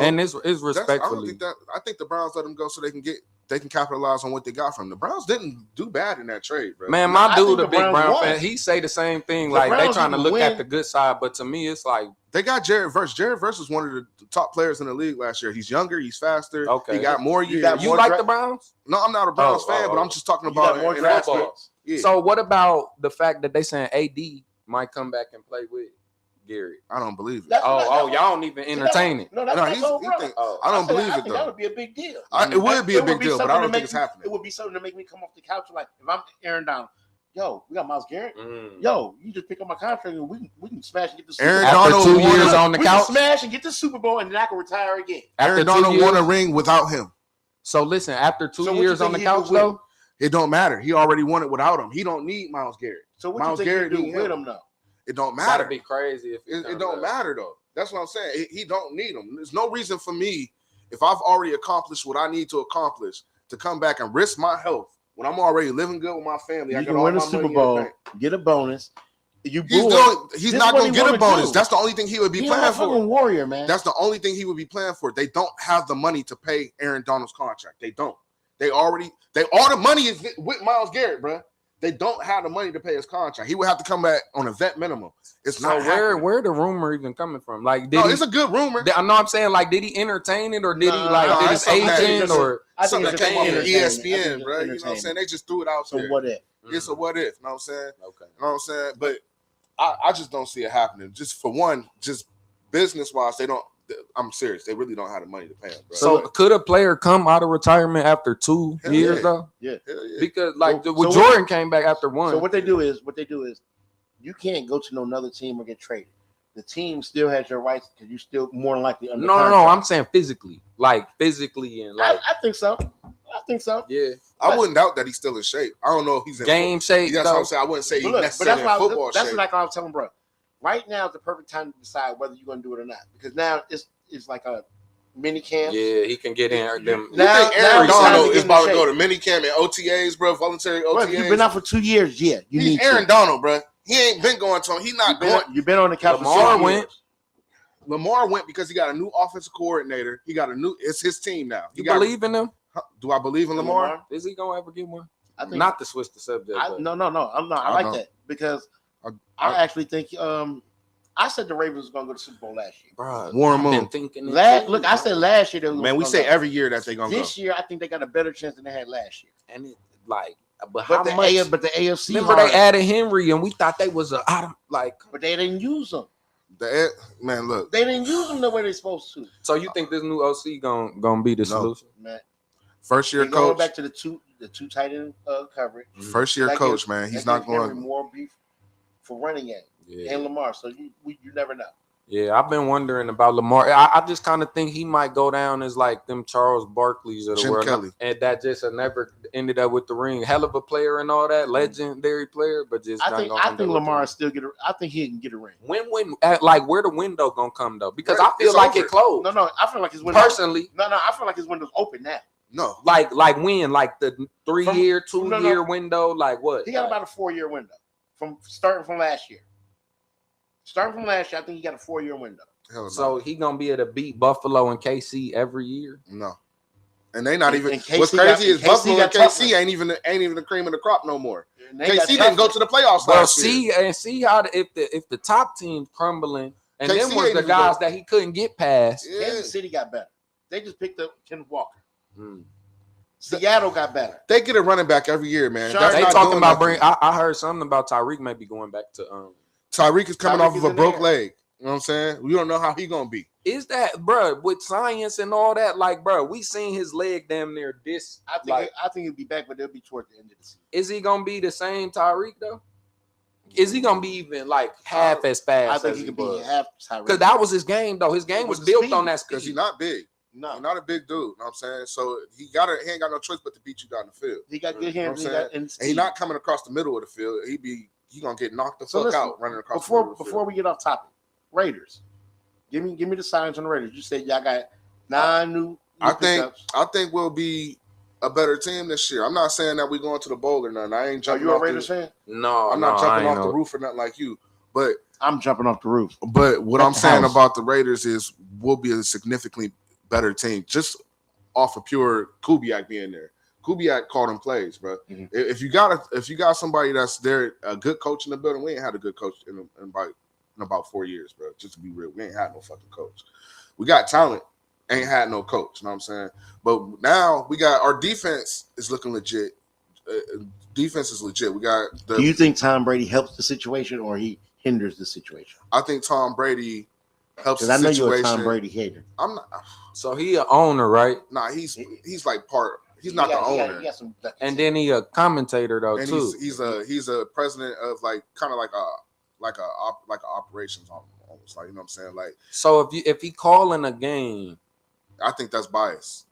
And it's respectfully. I think the Browns let him go so they can capitalize on what they got from him. The Browns didn't do bad in that trade, bro. Man, my dude, a big Brown fan, he say the same thing. Like they trying to look at the good side, but to me, it's like they got Jared Verse. Jared Verse was one of the top players in the league last year. He's younger, he's faster. Okay, he got more years. You like the Browns? No, I'm not a Browns fan, but I'm just talking about more draft picks. Yeah. So what about the fact that they saying AD might come back and play with Gary? I don't believe it. Y'all don't even entertain it. No, that's I don't believe it though. That would be a big deal. It would be a big deal, but I don't think it's happening. It would be something to make me come off the couch like if I'm Aaron Donald. Yo, we got Myles Garrett. Mm. Yo, you just pick up my contract and we can smash and get the Super Bowl. Aaron Donald 2 years on the couch. We can smash and get the Super Bowl and then I can retire again. Aaron Donald won a ring without him. So listen, after 2 years on the couch though, it don't matter. He already won it without him. He don't need Myles Garrett. So what Myles you think Garrett he do with him though? It don't matter. That'd be crazy if it don't matter though. That's what I'm saying. He don't need him. There's no reason for me, if I've already accomplished what I need to accomplish, to come back and risk my health when I'm already living good with my family. You can win a Super Bowl, get a bonus. He's not going to get a bonus. That's the only thing he would be playing for. Warrior, man. That's the only thing he would be playing for. They don't have the money to pay Aaron Donald's contract. They don't. All the money is with Myles Garrett, bro. They don't have the money to pay his contract. He would have to come back on a vet minimum. It's not where the rumor even coming from? Like, it's a good rumor. I know I'm saying, like, did he entertain it or did did his agent or something that came off of ESPN, bro? You know what I'm saying? They just threw it out there. So what if? It's a what if. You know what I'm saying? Okay. You know what I'm saying? But I just don't see it happening. Just for one, just business wise, they don't. I'm serious. They really don't have the money to pay him, bro. So could a player come out of retirement after 2 years though? Yeah. Because Jordan came back after 1. So what they do is you can't go to another team or get traded. The team still has your rights because you still more than likely under contract. No. I'm saying physically, and like. I think so. Yeah. I wouldn't doubt that he's still in shape. I don't know if he's in game shape. That's what I'm saying. I wouldn't say he's necessarily in football shape. That's like I was telling bro. Right now is the perfect time to decide whether you're going to do it or not because now it's like a mini camp. Yeah, he can get in them. Now Aaron Donald is about to go to mini camp and OTAs, bro. Voluntary OTAs. Bro, you've been out for 2 years. Yeah, he's Aaron Donald, bro. He ain't been going to him. He's not going. You've been on the couch. Lamar went because he got a new offensive coordinator. He got it's his team now. You believe in him? Do I believe in Lamar? Is he gonna ever get one? I think not to switch the subject. No. I'm not. I like that because I actually think I said the Ravens was gonna go to the Super Bowl last year. Bro, Warren Moon. Look, I said last year. Man, we say every year that they're gonna go. This year, I think they got a better chance than they had last year. And but how much? But the AFC. Remember they added Henry, and we thought they was but they didn't use them. Man, look, they didn't use them the way they're supposed to. So you think this new OC gonna be the solution? Man, first year coach. Going back to the two tight end coverage. First year coach, man, he's not going more beef for running game and Lamar. So you never know. Yeah, I've been wondering about Lamar. I just kind of think he might go down as like them Charles Barkleys of the world, Kelly. And that just never ended up with the ring. Hell of a player and all that, legendary player, but just I think Lamar still get. I think he can get a ring. When where the window gonna come though? Because I feel like it closed. No, I feel like his window. Personally, I feel like his window's open now. No, like when, like the 3 year, 2 year window, like what? He got about a 4 year window from starting from last year. Starting from last year, I think he got a 4 year window. No. So he gonna be able to beat Buffalo and KC every year? No, and they not even. What's crazy is Buffalo and KC ain't even the cream of the crop no more. KC didn't go to the playoffs last year. See how if the top team's crumbling, and KC then was the guys that he couldn't get past. Yeah. Kansas City got better. They just picked up Kenneth Walker. Seattle got better. They get a running back every year, man. They talking about I heard something about Tyreek maybe going back to. Tyreek is coming off of a broke leg. You know what I'm saying? We don't know how he gonna be. Is that, bro? With science and all that, like, bro, we seen his leg damn near this. I think he'll be back, but they'll be toward the end of the season. Is he gonna be the same Tyreek though? Is he gonna be even like half as fast? I think he can be half Tyreek. Because that was his game though. His game was built on that speed. Because he's not big. No, he's not a big dude. You know what I'm saying? So he ain't got no choice but to beat you down the field. He got good hands. You know and he's not coming across the middle of the field. He gonna get knocked the fuck out running across the middle. Before we get off topic, Raiders. Give me the signs on the Raiders. You said y'all got 9 new I pickups. think we'll be a better team this year. I'm not saying that we're going to the bowl or nothing. I ain't jumping. Are you a Raiders fan? No, I'm not jumping off the roof or nothing like you. But I'm jumping off the roof. But what At I'm the saying house. about the Raiders is we'll be a significantly better team just off of pure Kubiak being there. Kubiak called them plays, bro. Mhm. If you got somebody that's there, a good coach in the building, we ain't had a good coach in about 4 years, bro. Just to be real, we ain't had no fucking coach. We got talent, ain't had no coach. You know what I'm saying? But now we got our defense is looking legit. Defense is legit. We got. Do you think Tom Brady helps the situation or he hinders the situation? I think Tom Brady helps Because the I know situation. you're a Tom Brady hater. I'm not. So he an owner, right? Nah, he's like part. He's not the owner. He got some, And then he a commentator though And too. he's a president of like kind of like a operations almost, like, you know what I'm saying, like, So if he calling a game I think that's bias.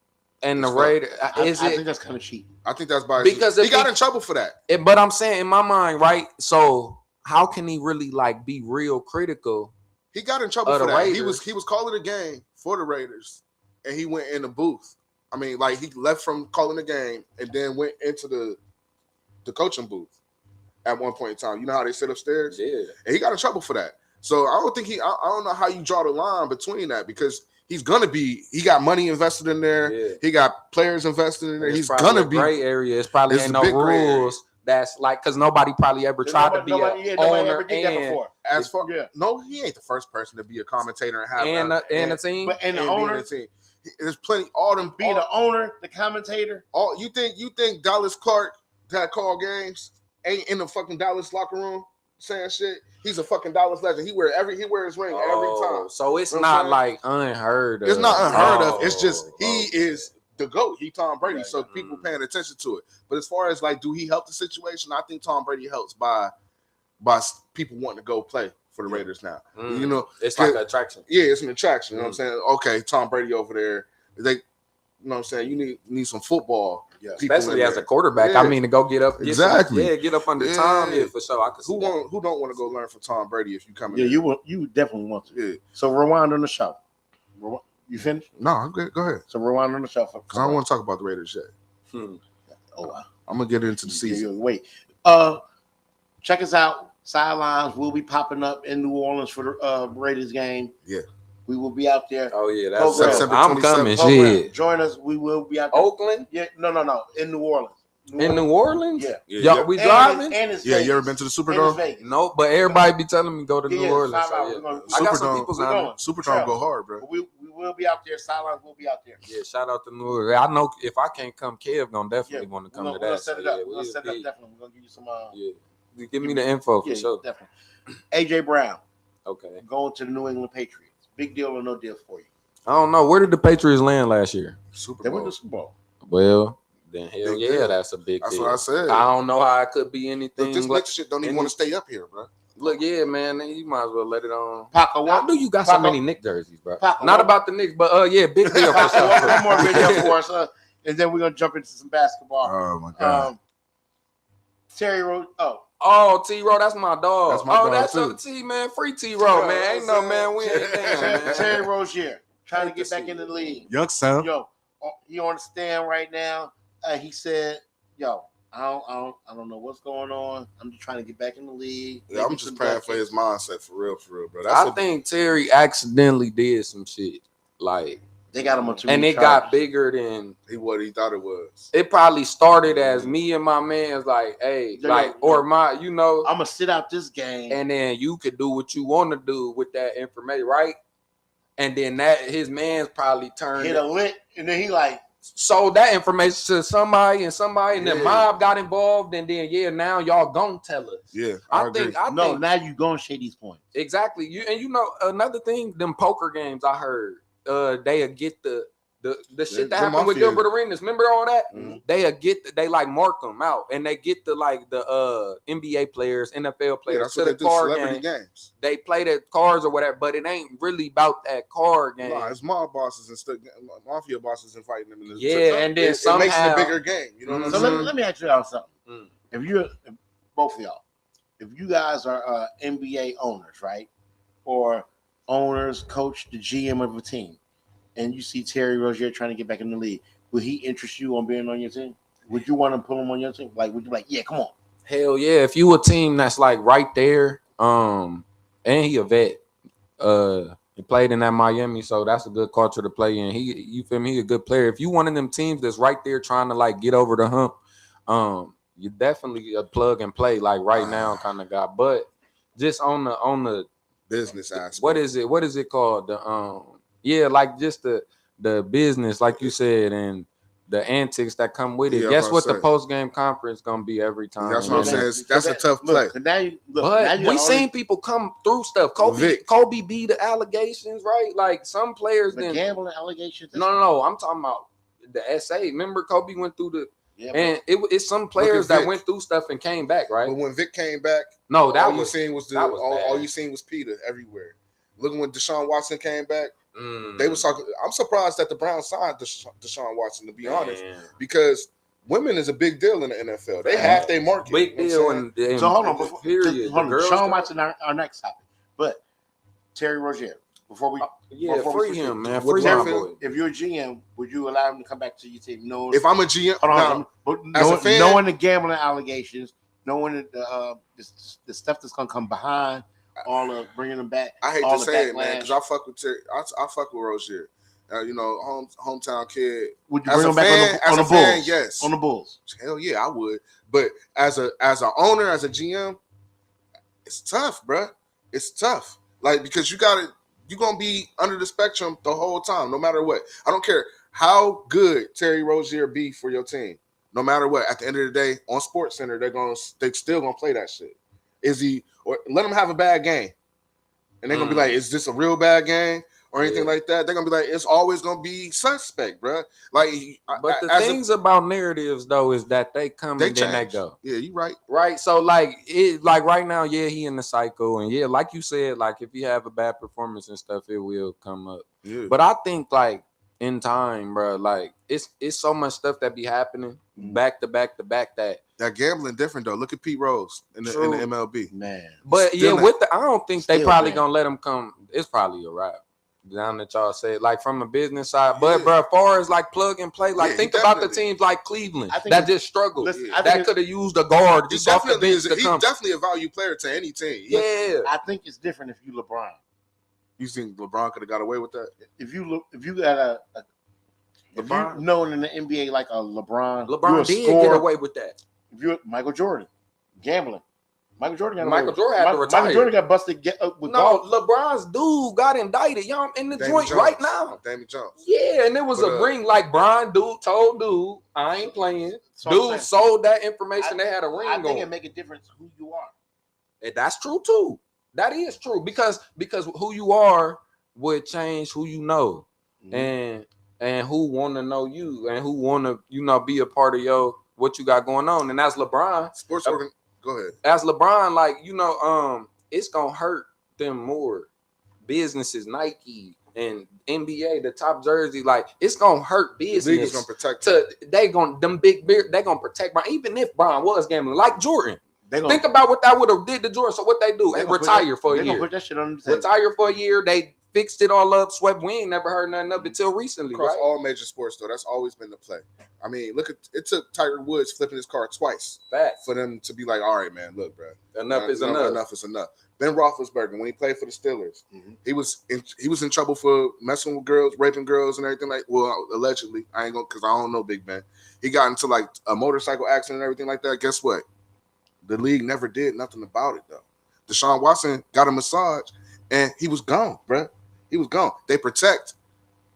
and the It's not. Raider I think that's kind of cheap. I think that's bias Because he if got he- in trouble for that. but I'm saying in my mind, right? So how can he really like be real critical? He got in trouble Of for the that. Raiders. He was calling a game for the Raiders and he went in the booth. I mean, like, he left from calling the game and then went into the coaching booth at one point in time. You know how they sit upstairs? Yeah. And he got in trouble for that. So I don't think I don't know how you draw the line between that, because he got money invested in there. Yeah. He got players invested in there. It's He's probably gonna a be gray area. It's probably It's ain't a no big gray area. rules. That's like because nobody probably ever tried to be Nobody an ever owner did that and before. as far. Yeah. No, he ain't the first person to be a commentator and have and a team. But and the and being owner, a team. There's plenty. All them being the owner, the commentator. all you think Dallas Clark that call games ain't in the fucking Dallas locker room saying shit? He's a fucking Dallas legend. He wears his ring every time. So it's You know what not I'm like unheard of. It's not unheard of. It's just he okay. is the GOAT. He Tom Brady. Right. So people paying attention to it. But as far as like, do he help the situation? I think Tom Brady helps by people wanting to go play for the Raiders now. You know, It's like an attraction. yeah, it's an attraction. You know what I'm saying? Okay, Tom Brady over there. You know what I'm saying? You need some football. Yeah. people Especially in as a there. quarterback. Yeah. I mean, to go get up, Exactly. get up under Yeah. Tom, yeah, for sure. I can see that. Who don't want to go learn from Tom Brady if you come in? Yeah, there? you definitely want to. Yeah. So rewind on the show. You finished? No, I'm good. Go ahead. So rewind on the show. Because I don't want to talk about the Raiders yet. Oh, wow. I'm gonna get into the season. Wait. Check us out. Sidelines will be popping up in New Orleans for the Raiders game. Yeah. We will be out there. Oh yeah, that's Program. September I'm 27th. coming. Program. Shit. Join us. We will be out there. Oakland Yeah. No. In New Orleans. in New Orleans. Yeah. Y'all, we And driving? it's Yeah, Vegas. you ever been to the And it's Superdome? Vegas. No, but everybody be telling me go to New Yeah, Orleans. five So, hours. yeah. We're gonna- I got some Superdome. people We're on going. Superdome go hard, bro. We will be out there. Sidelines will be out there. Yeah, shout out to New Orleans. I know if I can't come, Kev gonna definitely Yeah, want to we're come gonna, to we're gonna that. set So, it up. yeah, We're gonna set it up. be- Definitely. We're gonna give you some. Yeah, you give me the info for Yeah, sure. definitely. AJ Brown Okay. going to the New England Patriots. Big deal or no deal for you? I don't know. Where did the Patriots land last year? Super They went Bowl. to Super Bowl. Well, then hell Big yeah, deal. that's a big That's deal. what I said. I don't know how it could be Look, anything. this like, next shit don't even want to stay up here, bro. look, yeah, man, you might as well let it on. Paco, How do you got so Paco- many Nick jerseys, bro? Paco, Not what- about the Knicks, but yeah, big deal for Paco, sure. one more video for us, and then we're gonna jump into some basketball. Oh my god. Terry Rose. Oh, T-Row, that's my dog. That's my dog, that's too. a T, man. Free T-Row, Yeah, man. Ain't no man. We ain't there, man. Terry Rozier trying to Hate get to back see in the it. league. Young son. Yo, he on the stand right now. He said, "Yo, I don't know what's going on. I'm just trying to get back in the league." Yeah, I'm Maybe just some praying back for end." his mindset for real, bro. I think Terry accidentally did some shit. Like, They got him on too and many it got charges. bigger than he thought it was. it probably started as me and my man's like, hey, Yeah, like, yeah. or my, you know, I'm gonna sit out this game. and then you could do what you want to do with that information, right? And then that his man's probably turned hit a lick, and then he like, sold that information to somebody, and then Yeah. mob got involved, and then now y'all gonna tell us. Yeah, I agree. think no, now you gonna shade these points. exactly. You know another thing, them poker games I heard, they'll get the shit that the happened with mafia. Gilbert Arenas. Remember all that? Mhm. They like mark them out, and they get the NBA players, NFL Yeah, players that's to what the they do. card Celebrity game. games. They play the cards or whatever, but it ain't really about that card game. Nah, it's mob bosses and stuff, mafia bosses inviting them. In Yeah, and then it makes it a somehow- bigger game. You know what So I'm saying? let me ask you all something. Mm. If both of y'all, if you guys are NBA owners, right, or owners, coach, the GM of a team, and you see Terry Rozier trying to get back in the league, would he interest you on being on your team? Would you want to pull him on your team? Like, would you like, yeah, come on? Hell yeah! If you a team that's like right there, and he a vet. He played in that Miami, so that's a good culture to play in. You feel me? He a good player. If you one of them teams that's right there trying to like get over the hump, you definitely a plug and play like right now kind of guy. But just on the business aspect. What is it? What is it called? Like just the business, like you said, and the antics that come with it. Yeah, Guess what? The say. post game conference gonna be every time. That's what I'm saying. That's a tough play. But we seen people come through stuff. Kobe beat the allegations, right? Like some players The gambling allegations. No. I'm talking about the SA. Remember, Kobe went through the. And it's some players that went through stuff and came back, right? But when Vic came back, all you seen was Peter everywhere. Looking when Deshaun Watson came back, they was talking. I'm surprised that the Browns signed Deshaun Watson, to be honest, because women is a big deal in the NFL. They have their market. Big deal. So hold on. Deshaun Watson, our next topic, but Terry Rozier. Before we free him, man. Free him. If you're a GM, would you allow him to come back to your team? No. If I'm a GM, as a fan, knowing the gambling allegations, knowing the stuff that's gonna come behind all of bringing them back. I hate to say it, man, because I fuck with Terry. I fuck with Rozier. Hometown kid. Would you bring him back on the Bulls? Yes, on the Bulls. Hell yeah, I would. But as an owner, as a GM, it's tough, bro. It's tough. Like because you're gonna be under the spectrum the whole time, no matter what. I don't care how good Terry Rozier be for your team. No matter what, at the end of the day, on Sports Center, they still gonna play that shit. Is he or let them have a bad game, and they're gonna be like, "Is this a real bad game?" Or anything like that? They're gonna be like, "It's always gonna be suspect, bro." Like, but the things about narratives though is that they come and then they go. Yeah, you right. Right. So like right now, he in the cycle, and like you said, like if you have a bad performance and stuff, it will come up. Yeah. But I think like in time, bro, like it's so much stuff that be happening back to back that gambling different though. Look at Pete Rose in the MLB, man. But I don't think they probably gonna let him come. It's probably a wrap. Down that y'all said, like from a business side, but bro, as far as like plug and play, like think about the teams like Cleveland that just struggled, that could have used a guard. He's definitely a value player to any team. Yeah, I think it's different if you LeBron. You think LeBron could have got away with that? If you got LeBron, known in the NBA like a LeBron did get away with that. If you're Michael Jordan, gambling. Michael Jordan had to retire. Michael Jordan got busted. LeBron's dude got indicted. Y'all in the joint right now. Damon Jones. Yeah, and it was a ring like Brian told dude, I ain't playing. Dude sold that information. They had a ring. I think it make a difference who you are. And that's true too. That is true because who you are would change who you know, and who want to know you, and who want to be a part of what you got going on. And that's LeBron. Sports organ. Go ahead. As LeBron, like, it's going to hurt them more. Businesses, Nike and NBA, the top jersey, like, it's going to hurt business. The league is going to protect they're going to protect Brian. Even if Brian was gambling, like Jordan. Think about what that would have did to Jordan. So what they do? They retire for a year. Put that shit on the retire for a year. They fixed it all up, swept. We ain't never heard nothing of it until recently. Across right? all major sports, though, that's always been the play. I mean, look at it took Tiger Woods flipping his car twice for them to be like, all right, man, look, bro, enough is enough. Enough is enough. Ben Roethlisberger, when he played for the Steelers, he was in trouble for messing with girls, raping girls, and everything allegedly. I ain't gonna because I don't know, Big Ben. He got into like a motorcycle accident and everything like that. Guess what? The league never did nothing about it though. Deshaun Watson got a massage and he was gone, bro. He was gone. They protect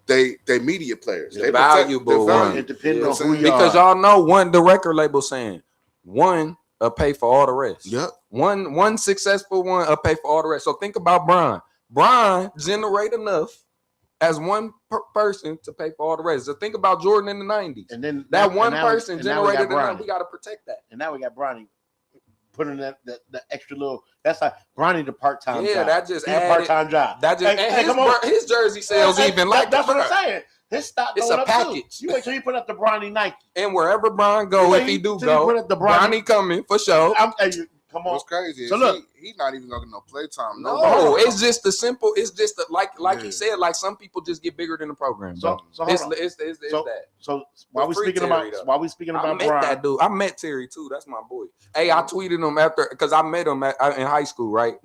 they media players. They valuable one. It depends on who you because are. y'all know the record label saying one pay for all the rest. Yep. One successful one pay for all the rest. So think about Brian. Brian generate enough as one person to pay for all the rest. So think about Jordan in the 90s. And then that one person generated enough. We got to protect that. And now we got Bronny putting that extra little. That's like Bronny the part-time job. Yeah, that just added, part-time job. That just his jersey sales even like that's what I'm saying. His stock it's going a up package. Too. You wait till you put up the Bronny Nike. And wherever Brian go, if he do go, Bronny coming for sure. Come What's on. crazy? So is look. he's not even gonna get no playtime. No, it's just the simple. It's just like Yeah. he said. Like some people just get bigger than the program. So, Bro. so hold on. It's So, that. so while we free speaking Terry, about though. while we speaking I about met Brian, that dude. I met Terry too. That's my boy. Hey, I tweeted him after because I met him in high school, right?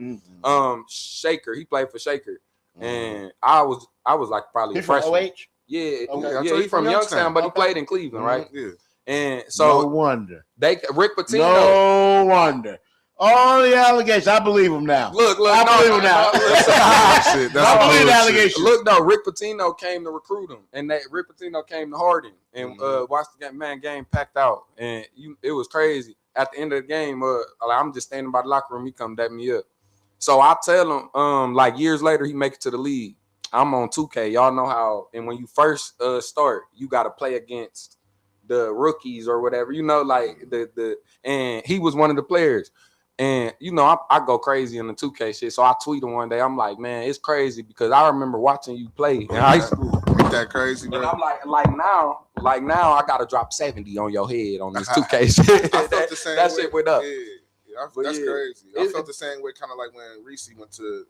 Shaker. He played for Shaker, and I was like probably he a from freshman. OH. Yeah, Okay. I yeah. told He you from Youngstown, but he Okay. played in Cleveland, right? Yeah. And so No wonder. Rick Pitino. No wonder. All the allegations. I believe him now. Look, I believe him now. Shit, that's I some believe the bullshit. allegations. Look, though, Rick Pitino came to recruit him, and that Rick Pitino came to Harding and watched the game packed out, and it was crazy. At the end of the game, I'm just standing by the locker room. He come dap me up, so I tell him, like years later, he make it to the league. I'm on 2K. Y'all know how, and when you first start, you got to play against the rookies or whatever, like and he was one of the players. And I go crazy in the 2K shit. So I tweet him one day. I'm like, man, it's crazy because I remember watching you play in high school. Ain't that crazy, And bro? I'm like now I gotta drop 70 on your head on this 2K shit. I felt the same that way. shit went up. That's yeah. crazy. I felt the same way, kind of like when Reese went to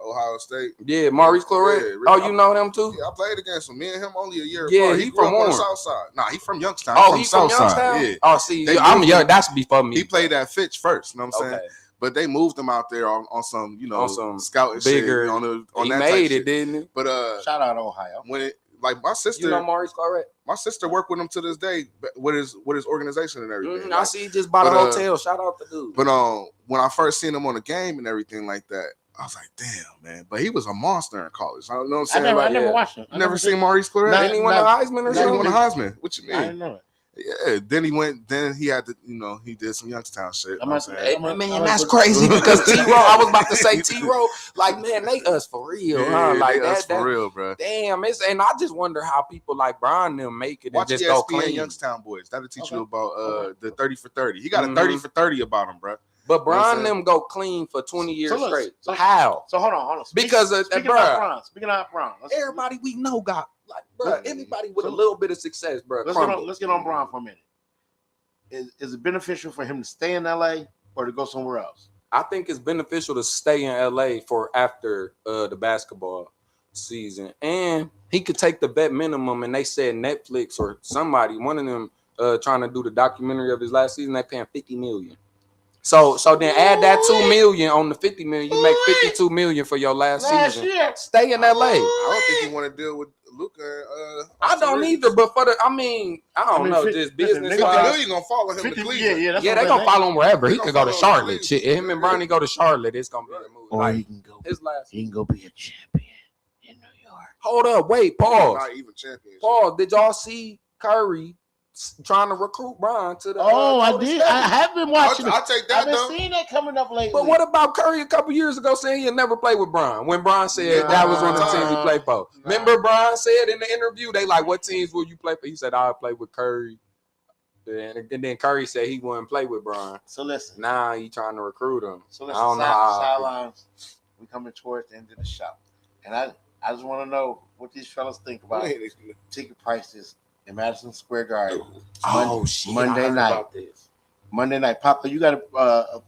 Ohio State. Yeah, Maurice Claret. Yeah, you know him too? Yeah, I played against him. Me and him only a year Yeah, apart. he grew from up on the Warren. South Side. Nah, he from Youngstown. Oh, he from South Youngstown? Side. Yeah. Oh, see, They I'm moved young. him. That's before me. He played at Fitch first. You know what I'm saying? Okay. But they moved him out there on some, On some scouting bigger. shit. On He that type made it, shit. didn't he? But Shout out Ohio. when it, like my sister, You know Maurice Claret? my sister worked with him to this day with his organization and everything. I see he just bought a but, hotel. Shout out to dude. But when I first seen him on the game and everything like that, I was like, damn, man. But he was a monster in college. I don't know what I'm saying. I never watched him. You never seen Maurice Claret? Nah, Didn't he win the Heisman or Yeah, he won something? a Heisman. What you I mean? didn't know it. Yeah. Then he had to, he did some Youngstown shit. You know what I'm saying? Man, that's crazy because T-Row, I was about to say T-Row, like, man, they us for real, huh? Like, they us for real, bro. Damn, and I just wonder how people like Brian them make it and Watch just go ESPN clean. Youngstown Boys. That'll teach you Okay. about the 30 for 30. He got a 30 for 30 about him, bro. But Brian saying? them go clean for 20 years look, straight. so- How? So hold on. Because speaking bruh, about Brown. Speaking about Brown. everybody we know got, like, bro, Look, everybody with so- a little bit of success, bro. Let's get on Brown for a minute. Is it beneficial for him to stay in LA or to go somewhere else? I think it's beneficial to stay in LA for after the basketball season. And he could take the vet minimum, and they said Netflix or somebody, one of them trying to do the documentary of his last season, they paying $50 million. So then add that $2 million on the $50 million, you make $52 million for your last season. Year. Stay in LA. I don't think he want to deal with Luka. I don't either, but I don't know, 50 just listen, business nigga, wise. million gonna follow him to 50, Cleveland. yeah, that's Yeah, what they I'm gonna saying. follow him wherever. He They could gonna go to follow him Charlotte. to Shit, him and Bernie go to Charlotte. It's gonna be a move. Or Like, he can go. his last. He can go be a champion in New York. Hold up, wait, pause. Not even championship. Pause. Did y'all see Curry trying to recruit Brian to the? Oh, I Golden did. State? I have been watching it. I'll take I've that been though. seeing that coming up lately. But what about Curry a couple years ago saying he'll never play with Brian? When Brian said that was one of the teams he played for. Nah. Remember Brian said in the interview, they like, what teams will you play for? He said, I'll play with Curry. And then Curry said he wouldn't play with Brian. So listen. Now he trying to recruit him. So I listen. don't know how. Sidelines. We coming towards the end of the show, and I just want to know what these fellas think about ticket prices in Madison Square Garden. Oh shit! Monday I heard night. about this. Monday night, Papa, you got to.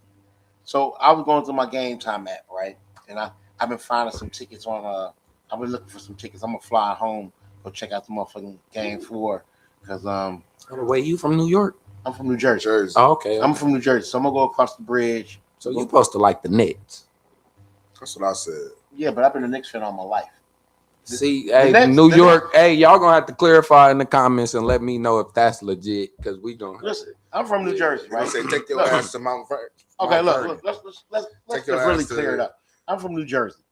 So I was going through my Game Time app, right, and I've been finding some tickets on. I've been looking for some tickets. I'm gonna fly home, go check out the motherfucking game floor, because Wait, you from New York? I'm from New Jersey. Oh, okay. I'm from New Jersey, so I'm gonna go across the bridge. So you supposed to like the Nets. That's what I said. Yeah, but I've been a Knicks fan all my life. See, hey, Nets- New the York, hey, y'all gonna have to clarify in the comments and let me know if that's legit, because we gonna. Listen, I'm from New Jersey, I right? say take your Look. ass to Mount Vernon. Okay, Mount Vernon. look, let's Take your really ass to- clear it up. I'm from New Jersey.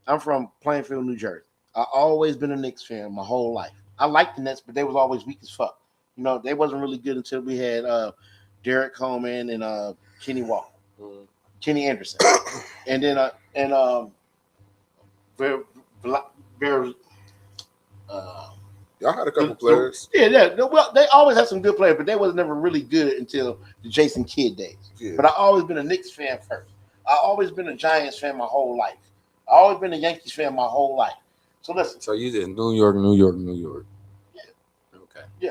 I'm from Plainfield, New Jersey. I always been a Knicks fan my whole life. I liked the Nets, but they was always weak as fuck. You know, they wasn't really good until we had Derek Coleman and Kenny Walker, Kenny Anderson, and then Y'all had a couple players. yeah. Well, they always had some good players, but they was never really good until the Jason Kidd days. Yeah. But I always been a Knicks fan first. I always been a Giants fan my whole life. I always been a Yankees fan my whole life. So listen, So you just New York. Yeah. Okay. yeah,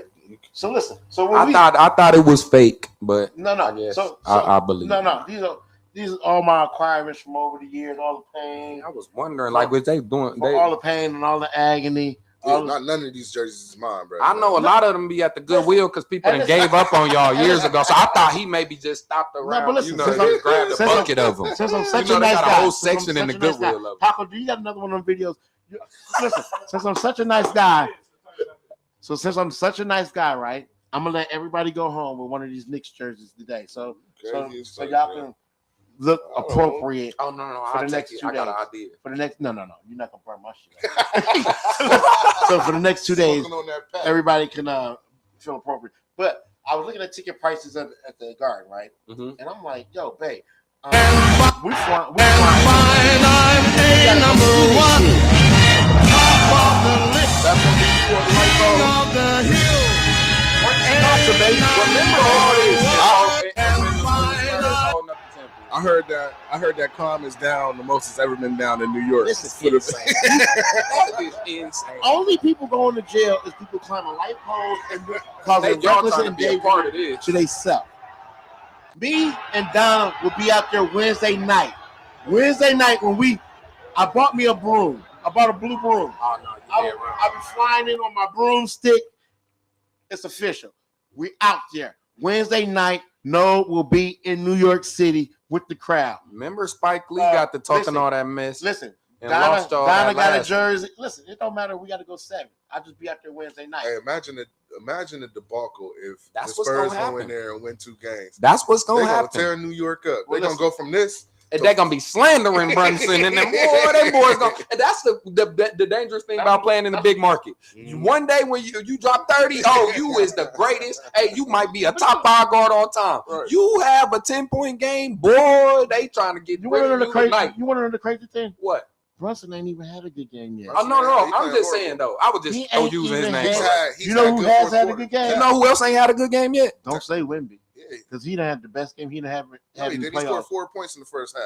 So listen. So when I thought it was fake, but no. I guess So I believe. No. These are all my acquirements from over the years, all the pain. I was wondering, like, what they doing? All the pain and all the agony. Dude, none of these jerseys is mine, bro. I know a lot of them be at the Goodwill because people done gave up on y'all years ago. So I thought he maybe just stopped around. but listen, just grabbed a bucket of them. Since I'm such You know, a they nice got a guy, whole section in the Goodwill of them. Taco, do you got another one of them videos? Listen, since I'm such a nice guy, right? I'm gonna let everybody go home with one of these Knicks jerseys today. So y'all can look appropriate. Oh no, for the next 2 days. I got an idea. For the next you're not gonna burn my shit. So for the next 2 days, everybody can feel appropriate. But I was looking at ticket prices at the Garden, right? Mm-hmm. And I'm like, yo, babe, we I'm a number one. Top of the list. That's gonna be for the right King of the hill. Remember all this. I heard that crime is down the most it's ever been down in New York. This is insane. That is insane. Only people going to jail is people climbing light poles and causing Y'all reckless trying to be a part of this. to themselves. Me and Donna will be out there Wednesday night. Wednesday night when I bought me a broom. I bought a blue broom. Oh no, I'll be flying in on my broomstick. It's official. We out there Wednesday night. No, we'll be in New York City with the crowd. Remember Spike Lee got to talking all that mess. Listen, and Donna lost all got that a jersey. Listen, it don't matter. We got to go 7. I'll just be out there Wednesday night. Hey, imagine the debacle if That's the what's Spurs gonna go in happen. there and win 2 games. That's what's They're gonna gonna happen. tear New York up. Well, They're gonna go from this. And they're gonna be slandering Brunson, and then them boys gonna. And that's the dangerous thing about playing in the big market. One day when you drop 30, oh, you is the greatest. Hey, you might be a top 5 guard all time. Right. You have a 10-point game, boy. They trying to get You want to know the crazy? tonight. You want to know the crazy thing? What? Brunson ain't even had a good game yet. Oh no, He I'm just playing saying though. I was He just ain't using his even name. had- He's You know had who good has fourth had a quarter. good game? You know who else ain't had a good game yet? Don't say Wemby, Yeah. because he didn't have the best game. He didn't have No, he in the did. He scored playoffs. 4 points in the first half.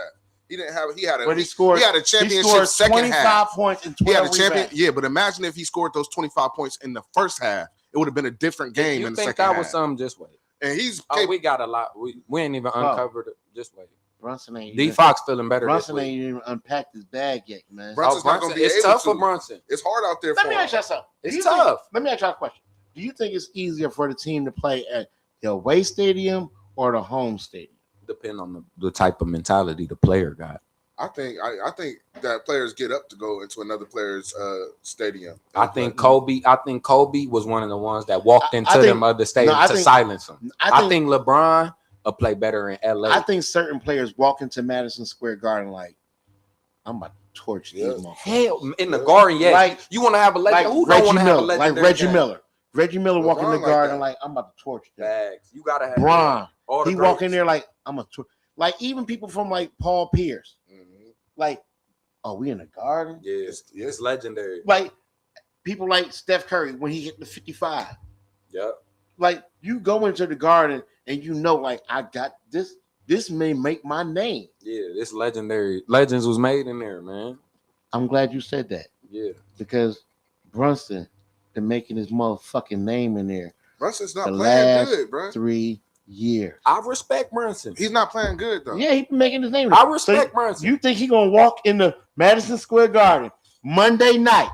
He didn't have. He had a. But he scored. He had a He championship scored second 25 half. points and He had 12 a champion. rebounds. Yeah, but imagine if he scored those 25 points in the first half. It would have been a different game You in the think second that half. was something? Just wait. And he's Oh, we got a lot. We ain't even uncovered it. Just wait. Brunson ain't. D even- Fox feeling better. Brunson this ain't week. even unpacked his bag yet, man. Brunson's not gonna be it's able tough to. for Brunson. It's hard out there Let for me him. ask you something. It's tough. Let me ask you a question. Do you think it's easier for the team to play at the away stadium or the home stadium? Depend on the type of mentality the player got. I think that players get up to go into another player's stadium. I think Kobe was one of the ones that walked into think- them other stadiums to silence them. I think LeBron will play better in LA. I think certain players walk into Madison Square Garden like, I'm about to torch these motherfuckers. Hell, in the Garden, yes. Like- You want to have a legend? Like Who don't Reggie want to have a Miller. Like legendary Reggie game? Miller. Reggie Miller walk in the LeBron like Garden that. like, I'm about to torch them. Bags. You gotta have Bron. all the He walk in greats. there like, I'm a torch. Like even people from like Paul Pierce. Mhm. Like, oh, we in the Garden? Yeah, it's legendary. Like people like Steph Curry when he hit the 55. Yep. Like you go into the Garden and you know, like I got this. This may make my name. Yeah, this legendary. Legends was made in there, man. I'm glad you said that Yeah. because Brunson been making his motherfucking name in there Brunson's not the playing last good, bro. 3 years. I respect Brunson. He's not playing good though. Yeah, he been making his name. in I there. respect So Brunson. you think he gonna walk in the Madison Square Garden Monday night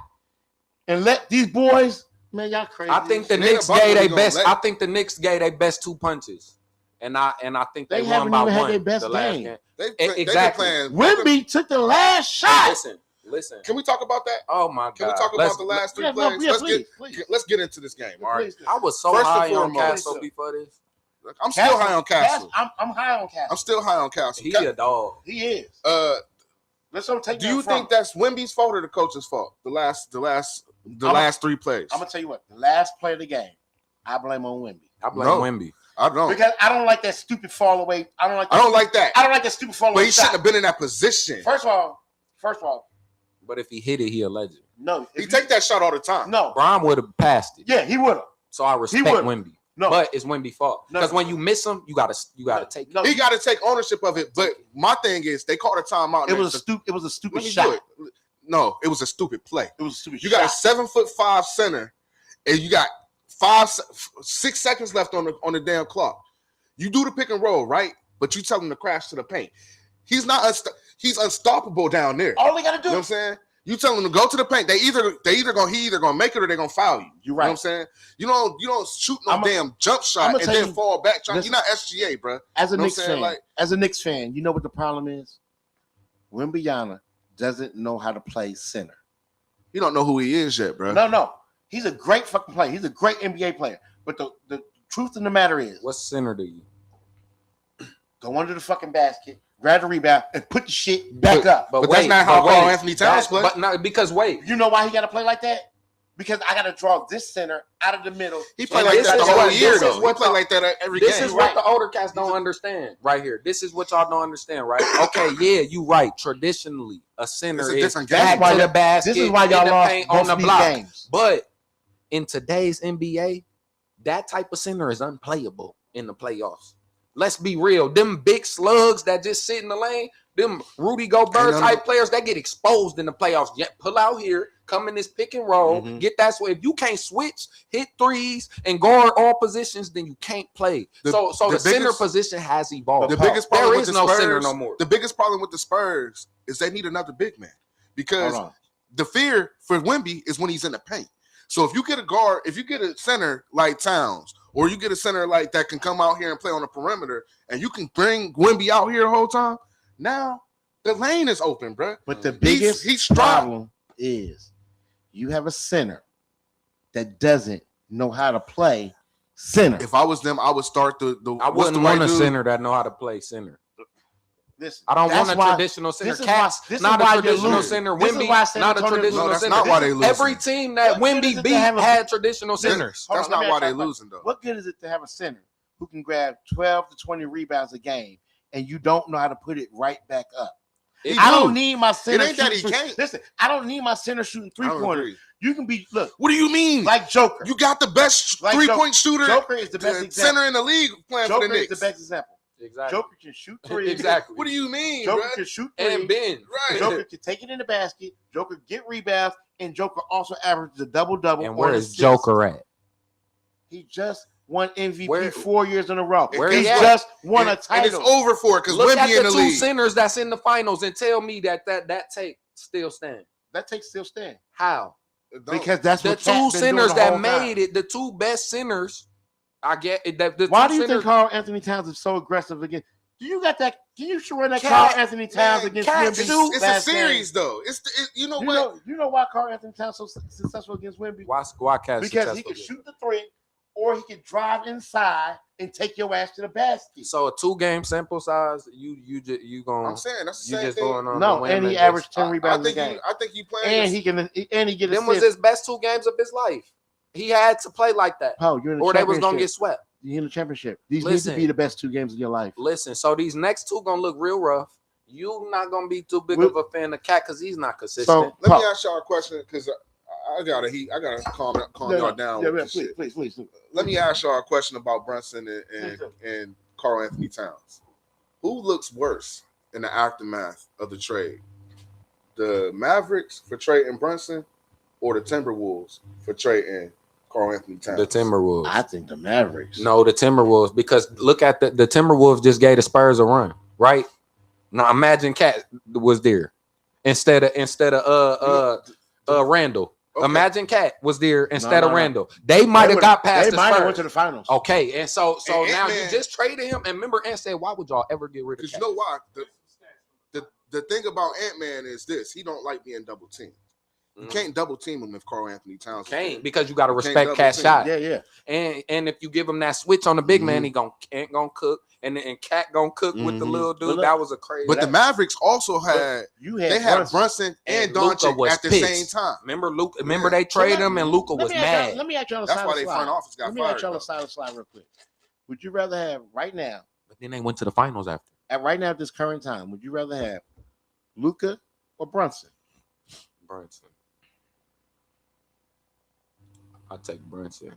and let these boys? Man, y'all crazy. I think the Nigga, Knicks Buckley gave their gonna best. let- I think the Knicks gave their best 2 punches, and I think They they, haven't won by even had one. their best the last game. They've Exactly. been playing. Wemby took the last shot. Listen. Can we talk about that? Oh my God. Can we talk about the last 3 Yeah, plays? no, yeah, please. Let's get into this game. All right. Please. I was so First and high on foremost, Castle before this. I'm still high on Castle. I'm high on Castle. I'm still high on Castle. He a dog. He is. Let's take. Do you think that's Wemby's fault or the coach's fault? The last 3 plays. I'm gonna tell you what. The last play of the game, I blame on Wemby I blame No. Wemby. I don't. because I don't like that stupid fall away. I don't like. I don't like that. I don't like that stupid fall But away he shouldn't shot. have been in that position. First of all, But if he hit it, he a legend. no. He take that shot all the time. No. Brian would have passed it. Yeah, he would have. So I respect would've. Wemby. No. But it's Wemby's fault. No. Because when you miss him, you gotta take it. No. He got to take ownership of it. But my thing is, they called a timeout. It was a stupid. It was a stupid Let me do shot. it. No, it was a stupid play. It was a stupid You shot. got a 7'5" center, and you got 6 seconds left on the damn clock. You do the pick and roll, right? But you tell him to crash to the paint. He's not. He's unstoppable down there. All they gotta do. You know what I'm saying? You tell him to go to the paint. He either gonna make it or they're gonna foul you. You're You know right. what I'm saying? You don't shoot no damn jump shot and then fall back. You're not SGA, bro. As a You know Knicks what I'm saying? fan, as a Knicks fan, you know what the problem is? Wembanyama doesn't know how to play center. You don't know who he is yet, bro. No. He's a great fucking player. He's a great NBA player. But the truth of the matter is, What center do you? go under the fucking basket, grab the rebound, and put the shit back up. But that's not how Karl Anthony Towns plays. But no, because wait, You know why he got to play like that? Because I got to draw this center out of the middle. He played And like this that the is whole what- year, this is though. what He played the- like that every this game. is what the older cats don't understand right here. This is what y'all don't understand, right? Okay, yeah, you right. Traditionally, a center It's a is different back game. to the basket. This is why y'all in the lost paint, both on the of these block. games. But in today's NBA, that type of center is unplayable in the playoffs. Let's be real. Them big slugs that just sit in the lane, them Rudy Gobert type players, that get exposed in the playoffs. Yeah, pull out here, come in this pick and roll, get that switch. If you can't switch, hit threes, and guard all positions, then you can't play. So the center position has evolved. The biggest problem there with is the no Spurs, center no more. The biggest problem with the Spurs is they need another big man because Hold on. the fear for Wemby is when he's in the paint. So if you get a guard, if you get a center like Towns, or you get a center like that can come out here and play on the perimeter, and you can bring Wemby out here the whole time, now the lane is open, bro. But the biggest he's strong. problem is you have a center that doesn't know how to play center. If I was them, I would start the I what's wouldn't the want white a dude? center that know how to play center. Listen, I don't that's want a why- traditional center. this is Cats, why- this is not why a you're traditional losing. center. This is Wemby, why San not a Antonio- traditional No, that's center. not why they losing. Every team that What good is Wemby it to beat have a- had traditional centers. Hold That's on, let not me why ask they you a question. losing though. What good is it to have a center who can grab 12 to 20 rebounds a game and you don't know how to put it right back up? It I do. don't need my center. ain't that he shooting can't. Listen, I don't need my center shooting I don't 3-pointers. agree. You can be What do you mean? like Joker. You got the best Like 3-point shooter, Joker is the best example. center in the league playing for Joker the is Knicks. the best example. Exactly. Joker can shoot three. Exactly. What do you mean, Joker bro? can shoot three. And Ben. Right. Joker can take it in the basket. Joker get rebounds, and Joker also averages a double-double. And or where an is assist. Joker at? He just won MVP Where- 4 years in a row. Where He he at? just won a And it's title. over for it because Look at Wemby in the the two league. centers that's in the finals and tell me that take still stand. That takes still stand How? because that's The what two Cat's been doing centers the that whole made time. it, the two best centers. I get it. The Why two do you centers, think Karl Anthony Towns is so aggressive again? Do you got that? Can you should run that Cat- Karl Anthony Towns Man, against Cat Wemby? shoot. It's a last game? series, though. You know what? You know why Karl Anthony Towns so successful against Wemby? why Cats Because he successful can again? shoot the three, or he can drive inside and take your ass to the basket. So a 2-game sample size, you going I'm saying that's the you same just thing. going on. No, the and women he just- averaged 10 rebounds a game. I think you playing. And he get Them was assists. his best 2 games of his life. He had to play like that, Paul, you're in the or they was gonna championship. get swept. You're in the championship. These need Listen. to be the best 2 games of your life. Listen, so these next 2 gonna look real rough. You not gonna be too big We- of a fan of Cat because he's not consistent. So Let Paul, me ask y'all a question because I gotta calm y'all down. Yeah, with this shit. please. Let me ask y'all a question about Brunson Please do. and Karl Anthony Towns. Who looks worse in the aftermath of the trade? The Mavericks for trading Brunson or the Timberwolves for trading Karl Anthony Towns? the Timberwolves. I think the Mavericks. No, the Timberwolves, because look at the Timberwolves just gave the Spurs a run, right? Now imagine Cat was there instead of Randall. Okay. Imagine Cat was there instead of no. Randall. They might have got past They the might have went Spurs. to the finals. Okay, and so And now you Ant-Man- just traded him, and remember, Ant said, "Why would y'all ever get rid of Because Cat?" you know why? The thing about Ant-Man is this: he don't like being double teamed. You can't double team him if Karl Anthony Towns is Can't there. because you got to You can't respect double Cat's team. shot. Yeah. And if you give him that switch on the big man, Mhm. he ain't gonna cook, and Cat gonna cook with the Mhm. little But dude. look- That was a crazy. But the Mavericks also had You had they had Brunson. Brunson and Luka Doncic was at the pissed. same time. Remember Luke? Remember Yeah. they traded let- him, and Luka was mad. Let me ask y'all a That's side why of they slide. front office got Let me ask fired. y'all a though. side of slide real quick. Would you rather have right now, But then they went to the finals after. at this current time, would you rather have Luka or Brunson? Brunson. I'll take Brunson.